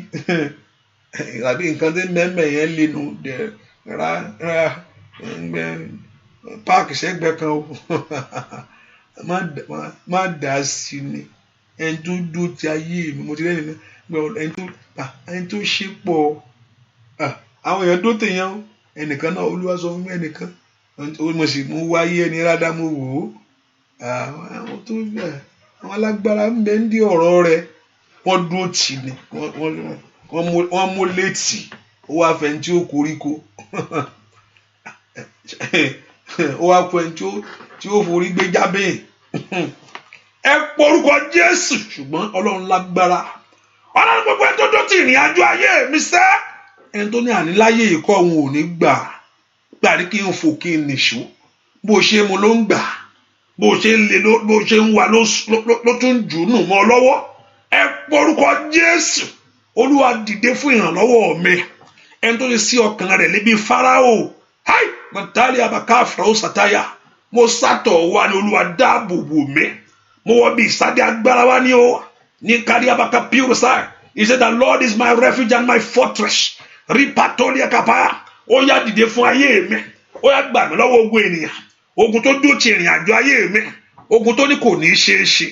àbí nǹkan tí mẹ́mẹ́ yẹn lè nu páàkì sẹ́gbẹ́ kan o. Má dá sí ni ẹni tó dúró ti ayé mi. Mo ti rẹ́ni ẹni tó ṣe pọ̀ àwọn èèyàn tó tèèyàn ẹnìkan náà Olúwa sọ fún mi ẹnìkan mo sì mú wáyé ẹni rádá mo wò ó àwọn tó bẹ̀ àwọn alágbára ń bẹ ń dí ọ̀rọ̀ rẹ̀ wọ́n dúró tì ní wọ́n mú létí ó wá fẹ́ tí ó koríko ó wá fẹ́ tí ó forí gbé jábẹ́. Ẹ porúkọ Jésù. Ṣùgbọ́n Ọlọ́run lágbára. Ọlọ́run gbogbo ẹni tó ti ìrìn àjò ayé mi sẹ́. Ẹni tó ní àníláyé ìkọ́ òun ò ní gbà ní kí n fò kí n nìṣó. Bó ṣe mu ló ń gbà. Bó ṣe ń le bó ṣe ń wà ló tún jù nù mọ́ lọ́wọ́. Ẹ porúkọ Jésù. Olúwa dìde fún ìrànlọ́wọ́ mi. Ẹni tó ti sí ọkàn rẹ̀ níbi Fáráò. Háì mọ̀tálí abàká àfúráwò sàtáyà. Mo sátọ̀ wá ní Olúwa dáàbò bò mí. Mo wọ bí ìsáde agbára wá ní o. Ní kárí abàká purify. He said the Lord is my refuge and my fortress. Ripatolia kapaya. Ó yá dìde fún ayé mi. Ó yá gbà mí lọ́wọ́ ogun ènìyàn. Ogun tó dúró ti ìrìn àjò ayé mi. Ogun tó ní kò ní ṣe é ṣe.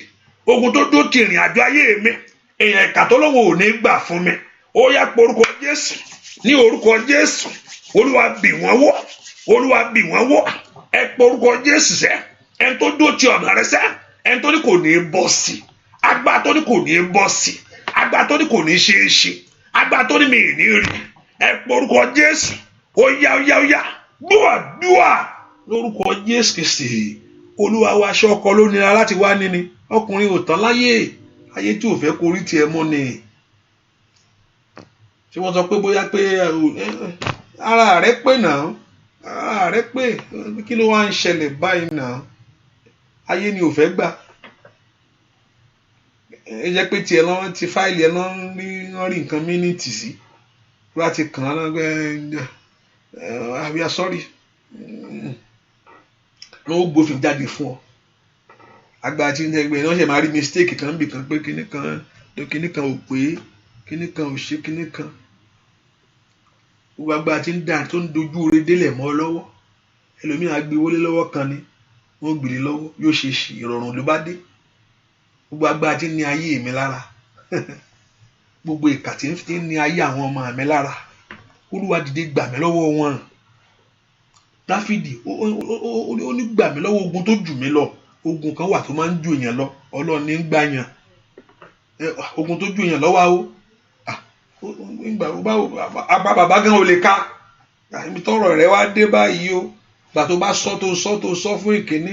Ogun tó dúró ti ìrìn àjò ayé mi. Èèyàn ìkà tó lóun ò ní gbà fún mi. Ó yá porúkọ Jésù. Ní orúkọ Jésù. Olúwa bì wọ́n wó. Olúwa bì wọ́n wó. Ẹ porúkọ Jésù sẹ́. Ẹni tó dúró ti ọ̀nà rẹ sẹ́. Ẹni tó ní kò ní bọ́ sí. Agbára tó ní kò ní bọ́ sí. Agbára tó ní kò ní ṣe é ṣe. Agbára tó ní mi ì ní rí. Ẹ porúkọ Jésù. Ó yá. Dúà lórúkọ Jésù Kristi. Olúwa wa aṣọ ọkọ ló nira láti wá níní. Ọkùnrin ò tán láyé. Ayé tí ò fẹ́ korí tiẹ̀ mọ́ ni. Ṣé wọ́n sọ pé bóyá pé ara rẹ̀ pé náà. Ara rẹ̀ pé kí ló wá ń ṣẹlẹ̀ báyìí náà. Ayé ni ò fẹ́ gbà. Ẹ jẹ́ pé tiẹ̀ lọ́wọ́ ti fáìlì ẹ̀ lọ́n rí nǹkan mínítì sí. Wọ́n á ti kàn án lọ́gbẹ́ we are sorry. Lọ́wọ́ gbófin jáde fún ọ. Agbára tí ń tẹ́gbẹ́ náà ṣe máa rí mistake kan bì kan pé kíní kan ò pé kíní kan ò ṣe kíní kan. Gbogbo agbára tí ń dà tó ń dojú oore délẹ̀ mọ́ lọ́wọ́. Ẹlòmíràn á gbé wọlé lọ́wọ́ kan ni wọ́n gbèrè lọ́wọ́ yóò ṣe ṣì ìrọ̀rùn ló bá dé. Gbogbo agbára tí ń ní ayé mi lára. Gbogbo ìkà tí ń ní ayé àwọn ọmọ mi lára. Olúwa dìde gbà mí lọ́wọ́ wọn. Dáfídì ó ní gbà mí lọ́wọ́ ogun tó jù mí lọ. Ogun kan wà tó máa ń jù èèyàn lọ. Ọlọ́run ní ń gbà yàn. Ogun tó jù èèyàn lọ́wọ́ o. nígbà wo apá bàbá gan ò lè ká ibi tọ́rọ̀ rẹ̀ wá dé báyìí o gbà tó bá sọ fún ìkíní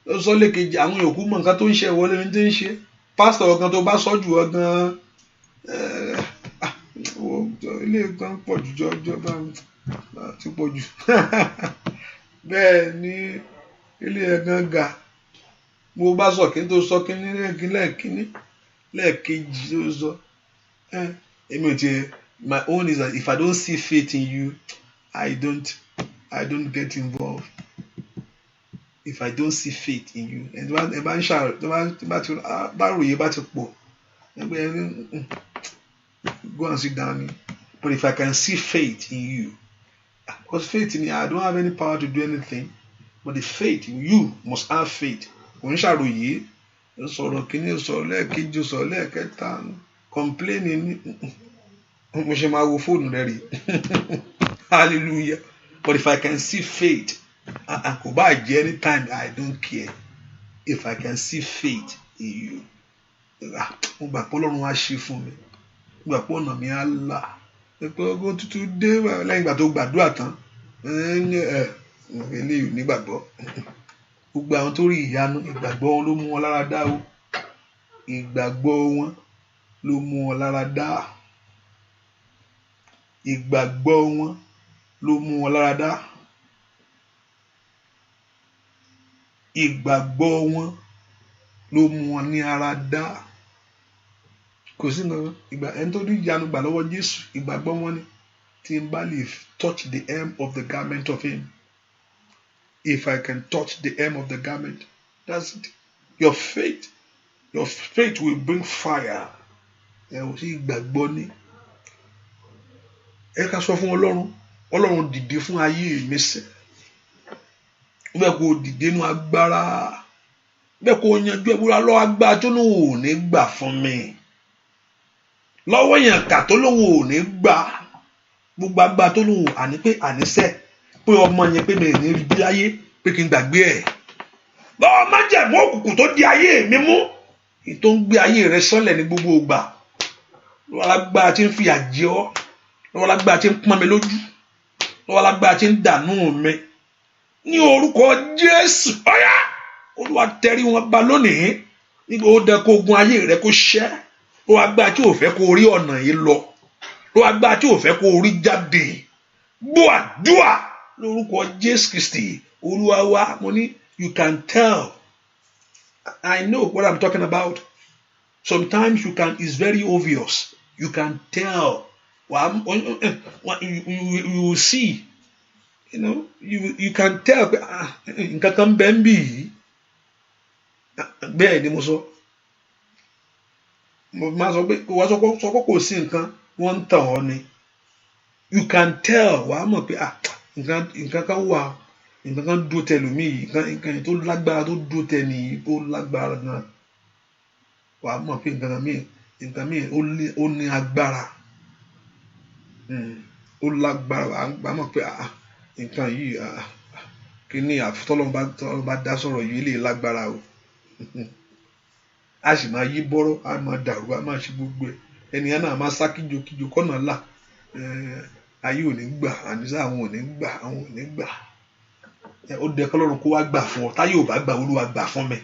ó sọ lẹ́kejì àwọn yòókù mọ̀ nǹkan tó ń ṣe ìwọlé ní tí ń ṣe pásítọ̀ gan tó bá sọ jù ọ gan ilé gan pọ̀ jù jọjọ bá ti pọ̀ jù bẹ́ẹ̀ ni ilé ẹ̀ gan ga mo bá sọ kí n tó sọ kíní lẹ́ẹ̀kejì tó sọ èmi ò tiẹ̀ my own is that if I don't see faith in you I don't get involved. If I don't see faith in you, and ẹ bá ń ṣàrò bá ròyìn bá ti pọ̀ go and sit down. But if I can see faith in you, because faith in me, I don't have any power to do anything, but the faith in you must have faith. Kò ń ṣàròyìn sọ̀rọ̀ kíní sọ̀rọ̀ lẹ́ẹ̀kejì sọ̀rọ̀ lẹ́ẹ̀kẹta complaining mo ṣe máa wo fóònù rẹ̀ rí hallelujah. But if I can see faith, kò bá jẹ́ anytime I don't care. If I can see faith in you, mo gbà pé Ọlọ́run á ṣe fún mi, mo gbà pé ọ̀nà mi á là, pé ogun tuntun dé lẹ́yìn ìgbà tó gbàdúrà tán eléyìí nígbàgbọ́. Gbogbo àwọn tó rí ìyanu ìgbàgbọ́ wọn ló mú wọn lára dá o, ìgbàgbọ́ wọn ló mú wọn lára dá, ìgbàgbọ́ wọn ló mú wọn lára dá, ìgbàgbọ́ wọn ló mú wọn ní ara dá. Kò sí nǹkan ẹni tó rí ìyanu gbà lọ́wọ́ Jésù ìgbàgbọ́ wọn ni tí n bá lè touch the hem of the garment of him. If I can touch the hem of the garment, that's it. Your faith will bring fire. Ẹ ò sí ìgbàgbọ́ ní. Ẹ ká sọ fún Ọlọ́run dìde fún ayé mi sẹ́. Bẹ́ẹ̀ kò dìde nínú agbára. Bẹ́ẹ̀ kò yanjú ẹ̀bùrà lọ́wọ́ agbára tó lóun ò ní gbà fún mi. Lọ́wọ́ èèyàn kà tó lóun ò ní gbà. Gbogbo agbára tó lóun àní pé àníṣẹ́ pé ọmọ yẹn pé mi ò ní rí bí láyé pé kí n gbàgbé ẹ̀. Lọ́wọ́ má jẹ̀mú òkùnkùn tó di ayé mi mú. Èyí tó ń gbé ayé rẹ sọ́lẹ̀ ní gbogbo ìgbà. Lọ́wọ́ alágbára tí ń fi àjẹ́ ọ́. Lọ́wọ́ alágbára tí ń pọ́n mi lójú. Lọ́wọ́ alágbára tí ń dànù mi. Ní orúkọ Jésù ọ̀yá Olúwa tẹrí wọn ba lónìí. Nígbà ó dẹ kó ogun ayé rẹ kó ṣẹ́. Lọ́wọ́ agbára tí ò fẹ́ kó rí ọ̀nà yìí lọ. Lọ́wọ́ agbára tí ò fẹ́ kó rí jáde. Gbọ́ àdúrà lórúkọ Jésù Kristi Olúwa wa. Mo ní you can tell. I know what I'm talking about. Sometimes it's very obvious. You can tell. You will see. You know, you can tell. Nǹkan kan bẹ́ẹ̀ ń bì yìí. Bẹ́ẹ̀ ni mo sọ. Mo máa sọ pé wọ́n sọ pé kò sí nǹkan wọ́n ń tàn ọ́ ni. You can tell. Wàá mọ̀ pé nǹkan kan wà. Nǹkan kan dúró tẹ lómi yìí. Nǹkan tó lágbára tó dúró tẹ nìyí tó lágbára náà. Wàá mọ̀ pé nǹkan míì ó ní agbára. Ó lágbára. Wàá mọ̀ pé nǹkan yìí kí ni àfitọ́lọ́run bá dá sọ̀rọ̀ yìí lè lágbára o. A sì máa yí bọ́rọ́, a máa dàrú, a máa ṣe gbogbo ẹ̀. Ẹnìyàn náà máa sá kíjokíjo kọ́nà là. Ayé ò ní gbà, àníṣe àwọn ò ní gbà, àwọn ò ní gbà. Ó dẹ kọ́lọ́run kó wá gbà fún ọ. Táyé ò bá gbà, Olúwa gbà fún mi.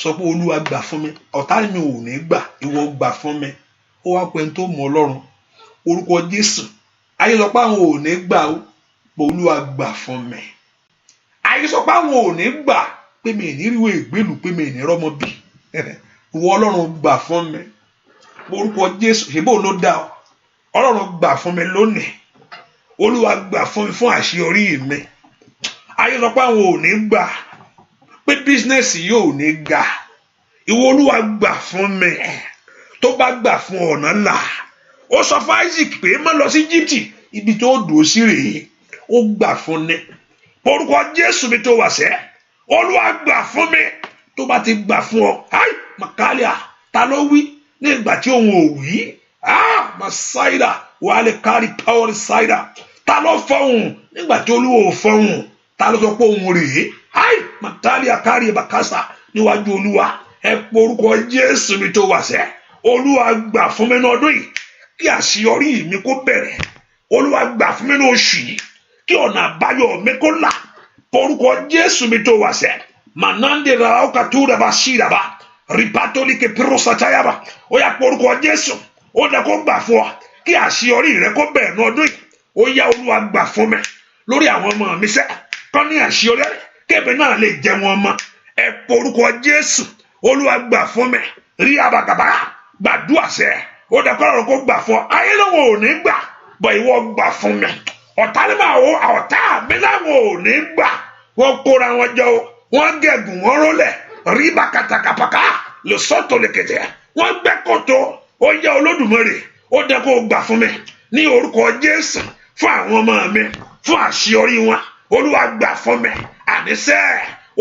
Sọ pé Olúwa gbà fún mi. Ọ̀tá mi ò ní gbà, ìwọ gbà fún mi. Ó wá pẹ́ tó mọ Ọlọ́run. Orúkọ Jésù. Ayé sọ pé àwọn ò ní gbà ó. Olúwa gbà fún mi. Ayé sọ pé àwọn ò ní gbà pé mi ní ríwé ìgbélú pé mi ní rọ́mọ bí. Ìwọ Ọlọ́run gbà fún mi. Orúkọ Jésù ṣèbó ló dá ọ. Ọlọ́run gbà fún mi lónìí. Olúwa gbà fún mi fún àṣeyọrí mi. Ayé sọ pé àwọn ò ní gbà pé bísínẹ́sì yóò ní ga. Ìwọ Olúwa gbà fún mi. Tó bá gbà fún ọ̀nà là. Ó sọ fún Isaac pé má lọ sí Íjíbítì ibi tó dùn sí rèé. Ó gbà fún ni. Orúkọ Jésù mi tó wà sẹ́. Olúwa gbà fún mi. Tó bá ti gbà fún ọ. Màkàlíà ta ló wí ní ìgbà tí òun ò wí. Màsáìdà wà á lè kárí pàwọ́rì sáìdà. Ta ló fọhùn nígbà tí Olúwa ò fọhùn. Ta ló sọ pé òun rèé. Màkàlíà kárí ìbàkásà níwájú Olúwa. Ẹ pé orúkọ Jésù mi tó wà sẹ́. Olúwa gbà fún mi ní ọdún yìí. kí àṣeyọrí mi kó bẹ̀rẹ̀. Olúwa gbà fún mi ní oṣù yìí kí ọ̀nà àbáyọ mi kó là. Porúkọ Jésù mi tó wà sẹ́. Manande rauka tu raba shiraba. Ripatoli ke prosatayaba. Ó yá porúkọ Jésù. Ó dá kó gbà fún ọ kí àṣeyọrí rẹ kó bẹ̀rẹ̀ ní ọdún yìí. Ó yá Olúwa gbà fún mi lórí àwọn ọmọ mi sẹ́. Kọ́ ní àṣeyọrí kébé náà lè jẹ wọn mọ́. Ẹ porúkọ Jésù. Olúwa gbà fún mi. Rí abàgàbà gbàdúrà sẹ́. Ó dá kọ́ kó gbà fún ọ. Ayé lọ́wọ́ ò ní gbà. Bọ̀ ìwọ gbà fún mi. Ọ̀tá ni máa wo ọ̀tá mi láwọn ò ní gbà. Wọ́n kóra wọn jọ wọ́n gẹ̀gùn wọn rólẹ̀. Rí bàkàtàkàpàkà lè sọ́tò lè kẹ̀tẹ̀. Wọ́n gbẹ́ kòtò. Ó yá Olódùmarè. Ó dá kó gbà fún mi ní orúkọ Jésù fún àwọn ọmọ mi fún àṣeyọrí wọn. Olúwa gbà fún mi. Àníṣe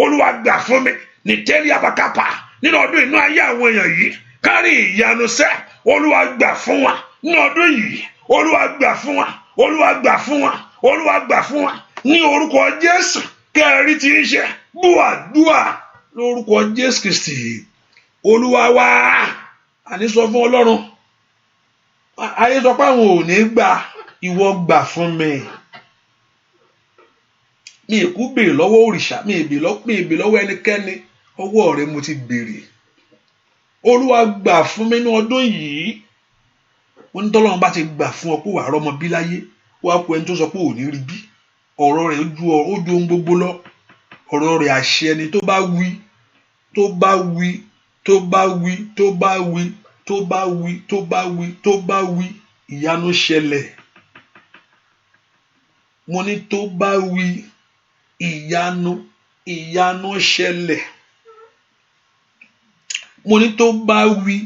Olúwa gbà fún mi ní tẹ́lẹ̀ àbàkàpà nínú ọdún inú ayé àwọn èèyàn yìí. Kárí ìyanu sẹ́. Olúwa gbà fún wa nínú ọdún yìí. Olúwa gbà fún wa. Olúwa gbà fún wa. Olúwa gbà fún wa ní orúkọ Jésù. Kẹ́rì tí ń ṣe búwàdúà lórúkọ Jésù Kristi. Olúwa wá. Àní sọ fún Ọlọ́run. Ayé sọ pé àwọn ò ní gbà. Ìwọ gbà fún mi. Mi èkú béèrè lọ́wọ́ òrìṣà. Mi èbè lọ́wọ́ ẹnikẹ́ni. Ọwọ́ rẹ mo ti béèrè. Olúwa gbà fún mi ní ọdún yìí. Wọ́n ní tọ́lọ́run bá ti gbà fún ọ pé wàá rọ́mọ bí láyé. Wàá kó ẹni tó sọ pé ò ní rí bí. Ọ̀rọ̀ rẹ̀ ó ju ohun gbogbo lọ. Ọ̀rọ̀ rẹ̀ àṣẹ ni tó bá wí. Tó bá wí. Tó bá wí. Tó bá wí. Tó bá wí. Tó bá wí. Tó bá wí. Ìyanu ṣẹlẹ̀. Mo ní tó bá wí. Ìyanu ṣẹlẹ̀. Mo ní tó bá wí.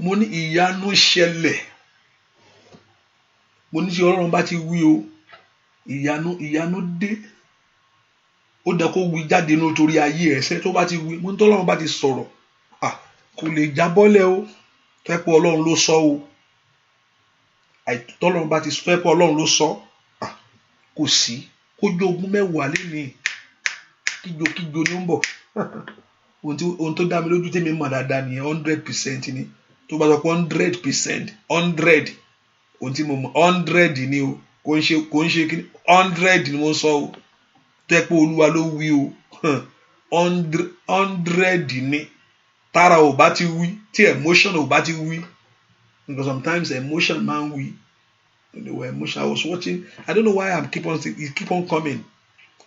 Mo ní ìyanu ṣẹlẹ̀. Mo ní tí Ọlọ́run bá ti wí o, ìyanu dé. Ó dá kó wí jáde nítorí ayé ẹ̀ṣẹ̀ tó bá ti wí. Mo ní tí Ọlọ́run bá ti sọ̀rọ̀, kò lè jábọ́lẹ̀ o. Tó yẹ pé Ọlọ́run ló sọ o. Tọ́lọ́run bá ti sọ pé Ọlọ́run ló sọ, kò sí. Kójó ogún mẹ́wàá lénìí. Kíjokíjo ló ń bọ̀. Ohun tó dá mi lójú tèmi mọ̀ dáadáa nìyẹn 100% ni. Tó bá sọ pé 100%, 100 ohun tí mo mọ̀ 100 ni o. Kò ń ṣe kí 100 ni mo sọ o. Tó yẹ pé Olúwa ló wí o. 100 ni. Tára ò bá ti wí, tí emotion ò bá ti wí. Because sometimes emotion man wí. Emotion. I was watching. I don't know why it keep on coming.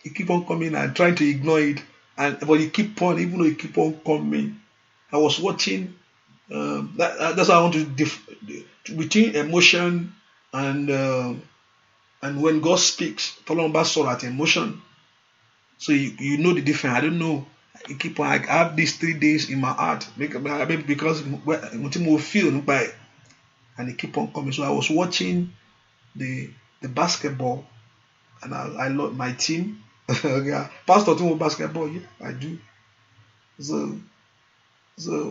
It keep on coming. I'm trying to ignore it, but it keep on, even though it keep on coming. I was watching. That's why I want to between emotion and when God speaks, Tolong Basor at emotion. So you know the difference. I don't know. It keep on. I have these 3 days in my heart, maybe because I feel by, and it keep on coming. So I was watching the basketball, and I love my team. Pastor team basketball, yeah, I do. So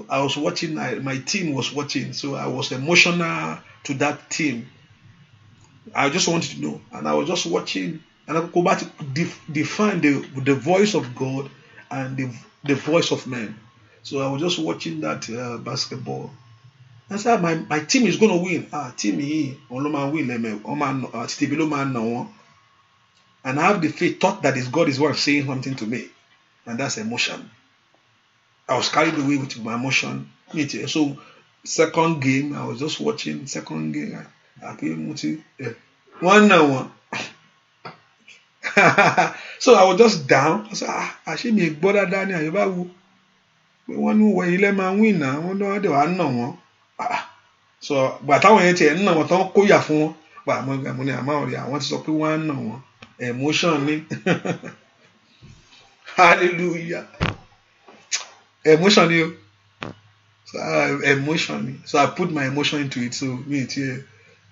I was watching. My team was watching, so I was emotional to that team. I just wanted to know, and I was just watching, and I go back to define the voice of God and the voice of man. So I was just watching that basketball. I said my team is going to win. Team here, win. And I have the faith, thought that God is one saying something to me, and that's emotion. I was carried away with my emotion. So second game, I was just watching. Second game, one. So I was just down. I said, actually, me brother Daniel, you bawo. One who when you let man win now, one know they are no. So, but I want to know what I'm going for. But I want to stop one no. Emotion. Hallelujah. Emotion. Emotion. So I put my emotion into it. So me too.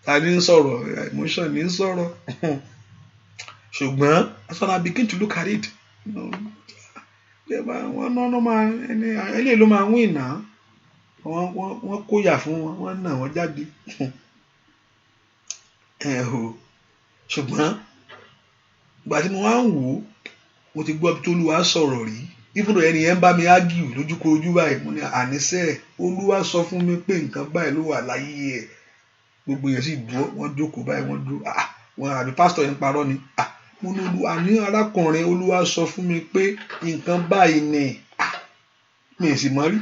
I didn't sorrow. Emotion didn't sorrow. So when I begin to look at it, one man, any man win now. One koya fún wọn náà wọ́n jáde. Ṣùgbọ́n ìgbà tí mo wá ń wò ó, mo ti gbọ́ bí Olúwa sọ̀rọ̀ rí. even though ẹni yẹn bá mi argue lójúkorojú báyìí mo ní àníṣe Olúwa sọ fún mi pé nǹkan báyìí ló wà láyé ẹ̀ gbogbo yẹn sì dúró wọ́n jókòó báyìí wọ́n dúró wọn àbí pásítọ̀ yẹn parọ́ ni mo ní àní arákùnrin Olúwa sọ fún mi pé nǹkan báyìí ni mi ì sì mọ̀ rí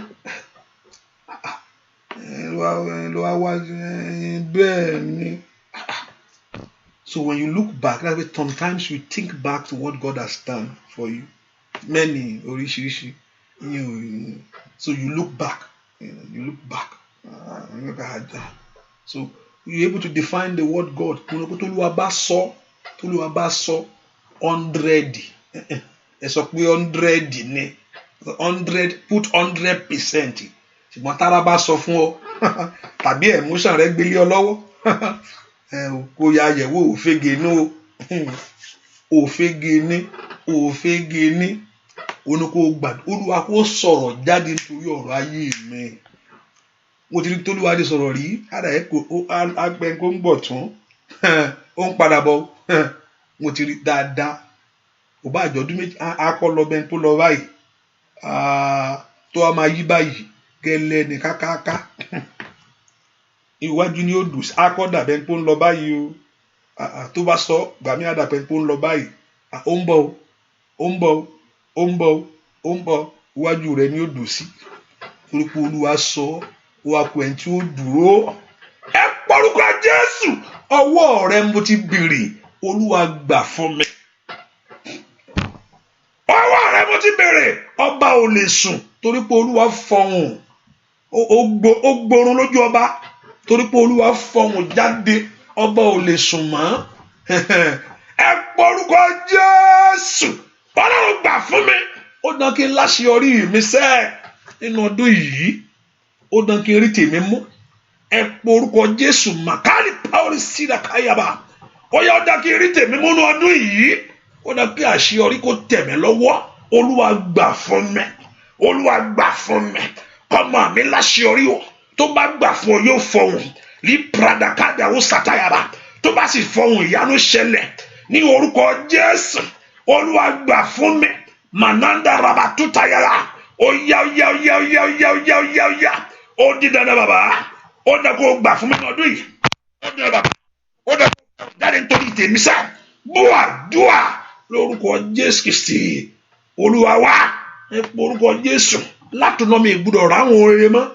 ló wá bẹ́ẹ̀ ni. So when you look back, that's why sometimes you think back to what God has done for you. Many oríṣiríṣi, so you look back, you look back. So you're able to define the word God. Tolúwa bá sọ 100. Ẹ sọ pé 100 ni 100 put 100%. Ṣùgbọ́n tára bá sọ fún ọ tàbí emotion rẹ gbélé ọ lọ́wọ́ kó ya yẹ̀wò òfégè ní oníkó gbàdúrà Olúwa kó sọ̀rọ̀ jáde nítorí ọ̀rọ̀ ayé mi. Mo ti rí tólúwa dé sọ̀rọ̀ rí ara ẹ̀ kó agbẹ́ kó ń bọ̀ tún ó ń padà bọ̀ mo ti rí dáadáa kò bá àjọ̀dún méjì akọ́ lọ bẹ́ẹ̀ tó lọ báyìí tó a máa yí báyìí gẹ́lẹ́ ní kákáká iwájú ni ó dùn akọ́ dàbẹ́ tó ń lọ báyìí o tó bá sọ gbàmí àdàpẹ́ tó ń lọ báyìí ó ń bọ̀ iwájú rẹ̀ ni ó dùn sí torí pé Olúwa sọ wá kó ẹni tí ó dúró ẹ pọ́rúkọ Jésù ọwọ́ rẹ mo ti bèrè Olúwa gbà fún mi ọwọ́ rẹ mo ti bèrè ọba ò lè sùn torí pé Olúwa fọhùn ó gbórun lójú ọba torí pé Olúwa fọhùn jáde ọba ò lè sùn mọ́ ẹ pọ́rúkọ Jésù Ọlọ́run gbà fún mi ó dán kí n láṣeyọrí mi sẹ́ nínú ọdún yìí ó dán kí n rí tèmi mú ẹ pọ́rúkọ Jésù màkàrí pàórí sídà káyàbá ó yá ó dán kí n rí tèmi mú nínú ọdún yìí ó dán kí àṣeyọrí kó tẹ̀ mí lọ́wọ́ Olúwa gbà fún mi Olúwa gbà fún mi ọmọ mi láṣeyọrí o tó bá gbà fún ọ yóò fọhùn ní pradakada ó sàtáyàbá tó bá sì fọhùn ìyanu ṣẹlẹ̀ ní orúkọ Jésù Olúwa gbà fún mi mananda rabatutayara ó yá ó di dandan bàbá ó dá kó gbà fún mi lọ́dún yìí ó di dandan bàbá ó dá kó jáde nítorí tèmi sá búwa dúà lórúkọ Jésù Kristi Olúwa wá ẹ pọ orúkọ Jésù látọ̀nà mi gbọ́dọ̀ ráwọn oore mọ́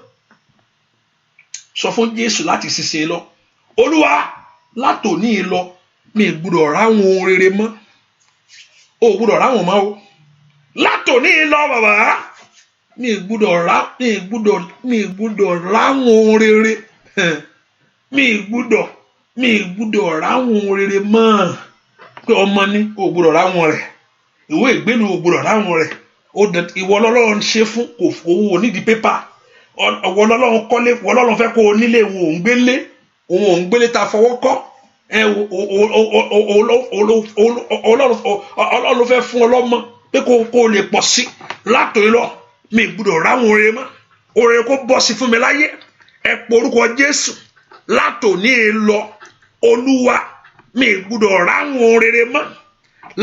sọ fún Jésù láti ṣiṣẹ́ lọ Olúwa látòní lọ mi gbọ́dọ̀ ráwọn oore mọ́ o gbọ́dọ̀ ráwọn mọ́ o látòní lọ bàbá mi gbọ́dọ̀ ráwọn rere mi gbọ́dọ̀ ráwọn rere mọ́ pé ọmọ ní o gbọ́dọ̀ ráwọn rẹ̀ ìwé ìgbélu o gbọ́dọ̀ ráwọn rẹ̀ ìwọ lọ́lọ́run ṣe fún owó onídìí pépà ọwọ́ lọ́lọ́run kọ́lé wọ́n lọ́lọ́run fẹ́ kó o nílé òun ò ń gbélé ta fọwọ́ kọ́ Ọlọ́run fẹ́ fún ọlọ́mọ pé kó o lè pọ̀ sí látòrí lọ mi gbọ́dọ̀ ráwọn oore mọ́ oore kó bọ́ sí fún mi láyé ẹ pọ orúkọ Jésù látòní lọ Olúwa mi gbọ́dọ̀ ráwọn oore mọ́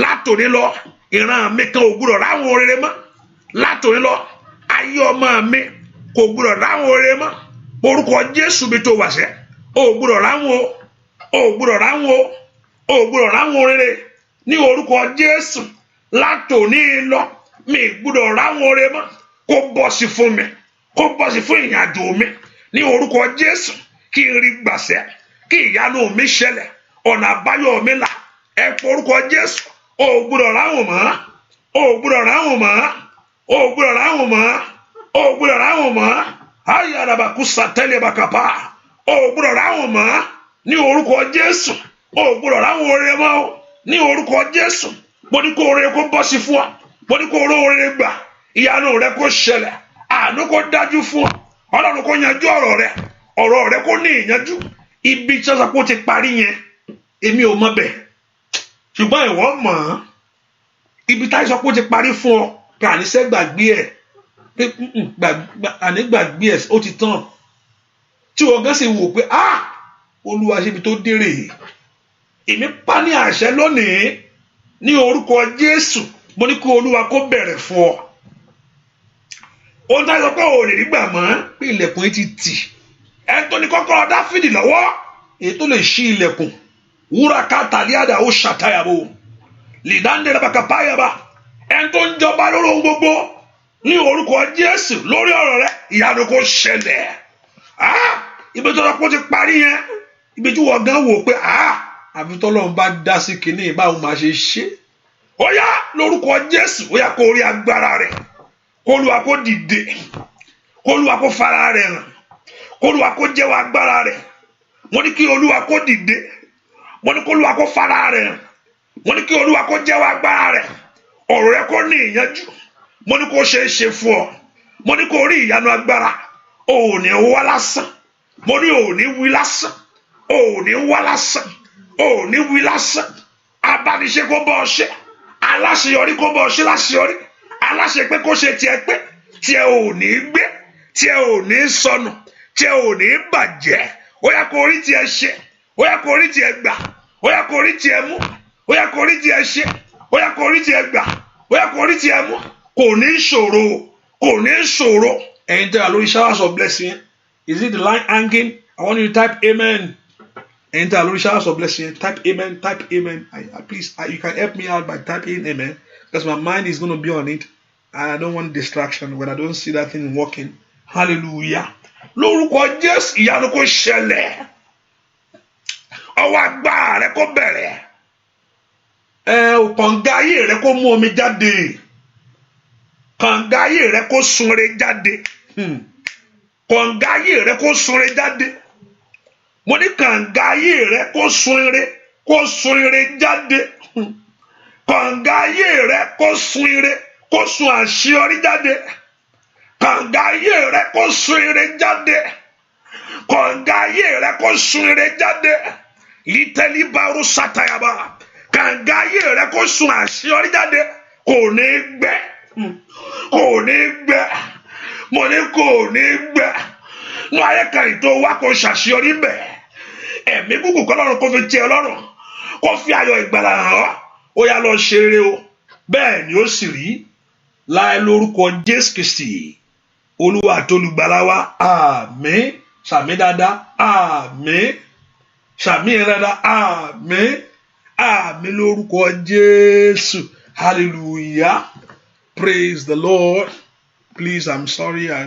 látòní lọ ìran mi kan ò gbọ́dọ̀ ráwọn oore mọ́ látòní lọ ayé ọmọ mi kò gbọ́dọ̀ ráwọn oore mọ́ orúkọ Jésù bí tó wàṣẹ ò gbọ́dọ̀ ráwọn oore ní orúkọ Jésù látòní lọ mi gbọ́dọ̀ ráwọn oore mọ́ kó bọ́ sí fún mi kó bọ́ sí fún ìrìnàjò mi ní orúkọ Jésù kí n rí gbàṣẹ kí ìyanu mi ṣẹlẹ̀ ọ̀nà àbáyọ mi là ẹ pọ orúkọ Jésù ò gbọ́dọ̀ ráwọn mọ́ ayarabaku sátẹ́lẹ̀ bàkàpá ò gbọ́dọ̀ ráwọn mọ́ ní orúkọ Jésù ò gbọ́dọ̀ ráwọn oore mọ́ ní orúkọ Jésù mo ní kó oore kó bọ́ sí fún ọ mo ní kó oore gbà ìyanu rẹ kó ṣẹlẹ̀ àánú kó dájú fún ọ Ọlọ́run kó yanjú ọ̀rọ̀ rẹ kó ní ìyanjú ibi tí wọ́n sọ pé ó ti parí yẹn èmi ò mọ̀ bẹ́ẹ̀ ṣùgbọ́n ìwọ mọ̀ ibi táyì sọ pé ó ti parí fún ọ pé àníṣe gbàgbé ẹ̀ gbàgbé ẹ̀ ó ti tán tí wọ́n gán sì wò pé Olúwa ṣebi tó dérè èmi pa ní àṣẹ lónìí ní orúkọ Jésù mo ní kó Olúwa kó bẹ̀rẹ̀ fún ọ Ohun tá a sọ pé ò lè rí gbà mọ́ pé ilẹ̀kùn yìí ti tì. Ẹni tó ní kọ́kọ́rọ́ Dáfídì lọ́wọ́ èyí tó lè ṣí ilẹ̀kùn. Wúrà kátàlíàdà ó ṣàtàyàbò. Lìdáńdé rabakapáyàbà. Ẹni tó ń jọba lórí ohun gbogbo ní orúkọ Jésù lórí ọ̀rọ̀ rẹ ìyanu kò ṣẹlẹ̀. Ibi tó lọ kó ti parí yẹn. Ibi tí wọ́n gan wò pé àbí tọ́lọ́run bá dá sí kinní báwo máa ṣe ṣe. Ó yá lórúkọ Jésù ó yá kó rí agbára rẹ̀. K'Olúwa kó dìde. K'Olúwa kó fara rẹ̀ hàn. K'Olúwa kó jẹ́wọ́ agbára rẹ̀. Mo ní kí Olúwa kó dìde. Mo ní kí Olúwa kó fara rẹ̀ hàn. Mo ní kí Olúwa kó jẹ́wọ́ agbára rẹ̀. Ọ̀rọ̀ rẹ̀ kó ní ìyanjú. Mo ní kó ṣe é ṣe fún ọ. Mo ní kó rí ìyanu agbára. O ò ní wá lásán. Mo ní o ò ní wí lásán. O ò ní wá lásán. O ò ní wí lásán. Abániṣe kó bọ́ ọ ṣe. Aláṣeyọrí kó bọ́ ọ ṣe láṣeyọrí. Aláṣẹ pé kó ṣe tiẹ̀ pé. Tiẹ̀ ò ní gbé. Tiẹ̀ ò ní sọnù. Tiẹ̀ ò ní bàjẹ́. Ó yá kó rí tiẹ̀ ṣe. Ó yá kó rí tiẹ̀ gbà. Ó yá kó rí tiẹ̀ mú. Ó yá kó rí tiẹ̀ ṣe. Ó yá kó rí tiẹ̀ gbà. Ó yá kó rí tiẹ̀ mú. Kò ní ṣòro. Kò ní ṣòro. Ẹ̀yin tẹ́ wà lórí showers of blessing. Is it the line hanging? I want you to type amen. Ẹ̀yin tẹ́ wà lórí showers of blessing. Type amen. Type amen. Please, you can help me out by typing amen. Because my mind is going to be on it. And I don't want distraction when I don't see that thing working. Hallelujah. Lórúkọ Jésù ìyanu kó ṣẹlẹ̀. Ọwọ́ agbára rẹ kó bẹ̀rẹ̀. Kànga ayé rẹ kó mú omi jáde. Kànga ayé rẹ kó sunre jáde. Kànga ayé rẹ kó sunre jáde. Mo ní kànga ayé rẹ kó sunre jáde. Kànga ayé rẹ kó sun àṣeyọrí jáde. Kànga ayé rẹ kó sunre jáde. Kànga ayé rẹ kó sunre jáde. Liteli baru satayaba. Kànga ayé rẹ kó sun àṣeyọrí jáde. Kò ní gbẹ. Kò ní gbẹ. Mo ní kò ní gbẹ. Nú ayé kan ìtò wá kó ṣàṣeyọrí bẹ̀. Ẹ̀mí gúgùn kọ́lọ́run kó fi tẹ́ ọlọ́run. Kó fi ayọ̀ ìgbàlà hàn ọ́. Ó yá lọ ṣe rere o. Bẹ́ẹ̀ ni ó sì rí. Láì lórúkọ Jésù Kristi. Olúwa àti olùgbàlà wa. Àmín. Sàmí dáadáa. Àmín. Sàmí dáadáa. Àmín. Àmín lórúkọ Jésù. Hallelujah. Praise the Lord. Please, I'm sorry. I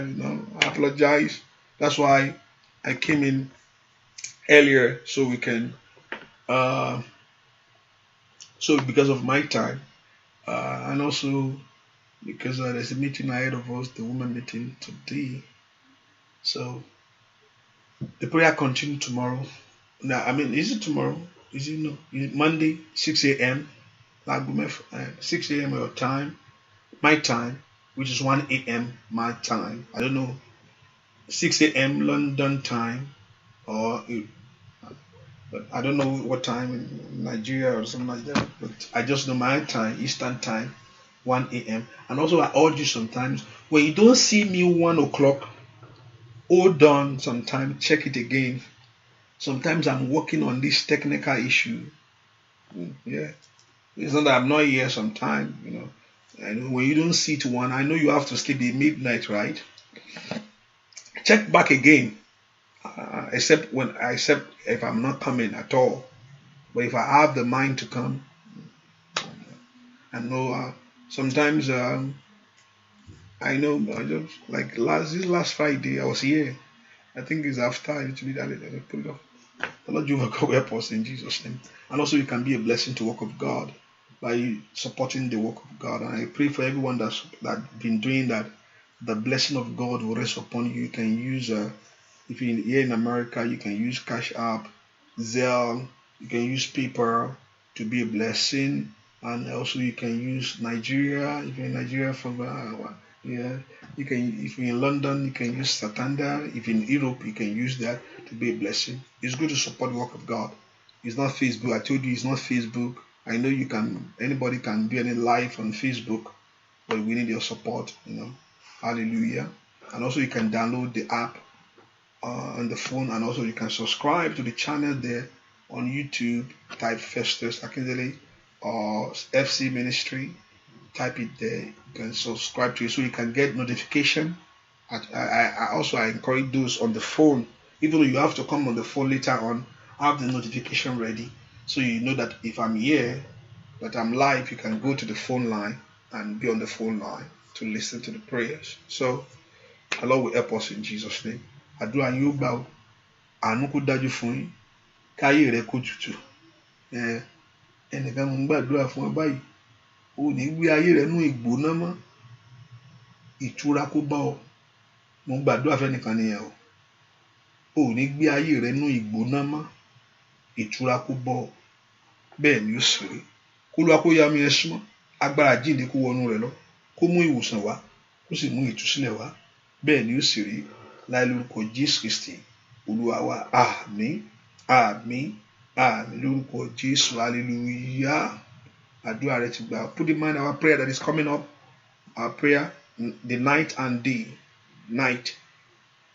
apologize. That's why I came in earlier so we can so because of my time and also because there's a meeting ahead of us, the women meeting today. So the prayer continue tomorrow. Now, I mean, is it tomorrow? Is it no? Is it Monday, 6 a.m. 6 a.m. your time, my time, which is 1 a.m. my time. I don't know, 6 a.m. London time, or but I don't know what time in Nigeria or something like that. But I just know my time, Eastern time, 1 a.m. And also I urge you sometimes, when you don't see me 1 o'clock, hold on sometime, check it again. Sometimes I'm working on this technical issue. Yeah. It's not that I'm not here sometime, And when you don't see it 1, I know you have to sleep at midnight, right? Check back again. Except if I'm not coming at all. But if I have the mind to come, I know sometimes I know I just like last Friday I was here. I think it's after I put it off. The Lord Jehovah God help us in Jesus' name. And also you can be a blessing to the work of God by supporting the work of God. And I pray for everyone that's been doing that. The blessing of God will rest upon you. You can use if you're here in America, you can use Cash App, Zelle, you can use PayPal to be a blessing, and also you can use Nigeria. If you're in Nigeria you can. If you're in London, you can use Santander. If you're in Europe, you can use that to be a blessing. It's good to support the work of God. It's not Facebook. I told you it's not Facebook. I know you can. Anybody can do any live on Facebook, but we need your support. Hallelujah. And also you can download the app on the phone, and also you can subscribe to the channel there on YouTube. Type Festus Akindele or FC Ministry. Type it there. You can subscribe to it so you can get notification I encourage those on the phone, even though you have to come on the phone later on, have the notification ready so you know that if I'm here, that I'm live, you can go to the phone line and be on the phone line to listen to the prayers. So, the Lord will help us in Jesus' name. Àdúrà yín ó gbà ó, àánú kó dájú fún yín, káyé rẹ kó tutù. Ẹnìkan mo ń gbàdúrà fún ọ báyìí, o ò ní gbé ayé rẹ nú ìgbóná mọ́, ìtura kó bá ọ. Mo ń gbàdúrà fẹ́nìkan nìyẹn o. O ò ní gbé ayé rẹ nú ìgbóná mọ́, ìtura kó bá ọ. Bẹ́ẹ̀ ni ó sì rí. K'Olúwa kó yá mi ẹ súnmọ́, agbára jíǹde kó wọnú rẹ lọ, kó mú ìwòsàn wá, kó sì mú ìtúsílẹ̀ wá. Bẹ́ẹ̀ ni ó sì rí. Láì lórúkọ Jésù Kristi Olúwa wa. Àmín, àmín, àmín lórúkọ Jésù. Hallelujah. Àdúrà rẹ ti gbà. Put in mind our prayer that is coming up. Our prayer, the night and day, night,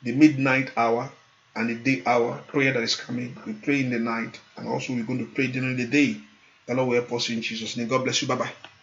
the midnight hour and the day hour prayer that is coming. We pray in the night and also we're going to pray during the day. The Lord will help us in Jesus' name. God bless you. Bye-bye.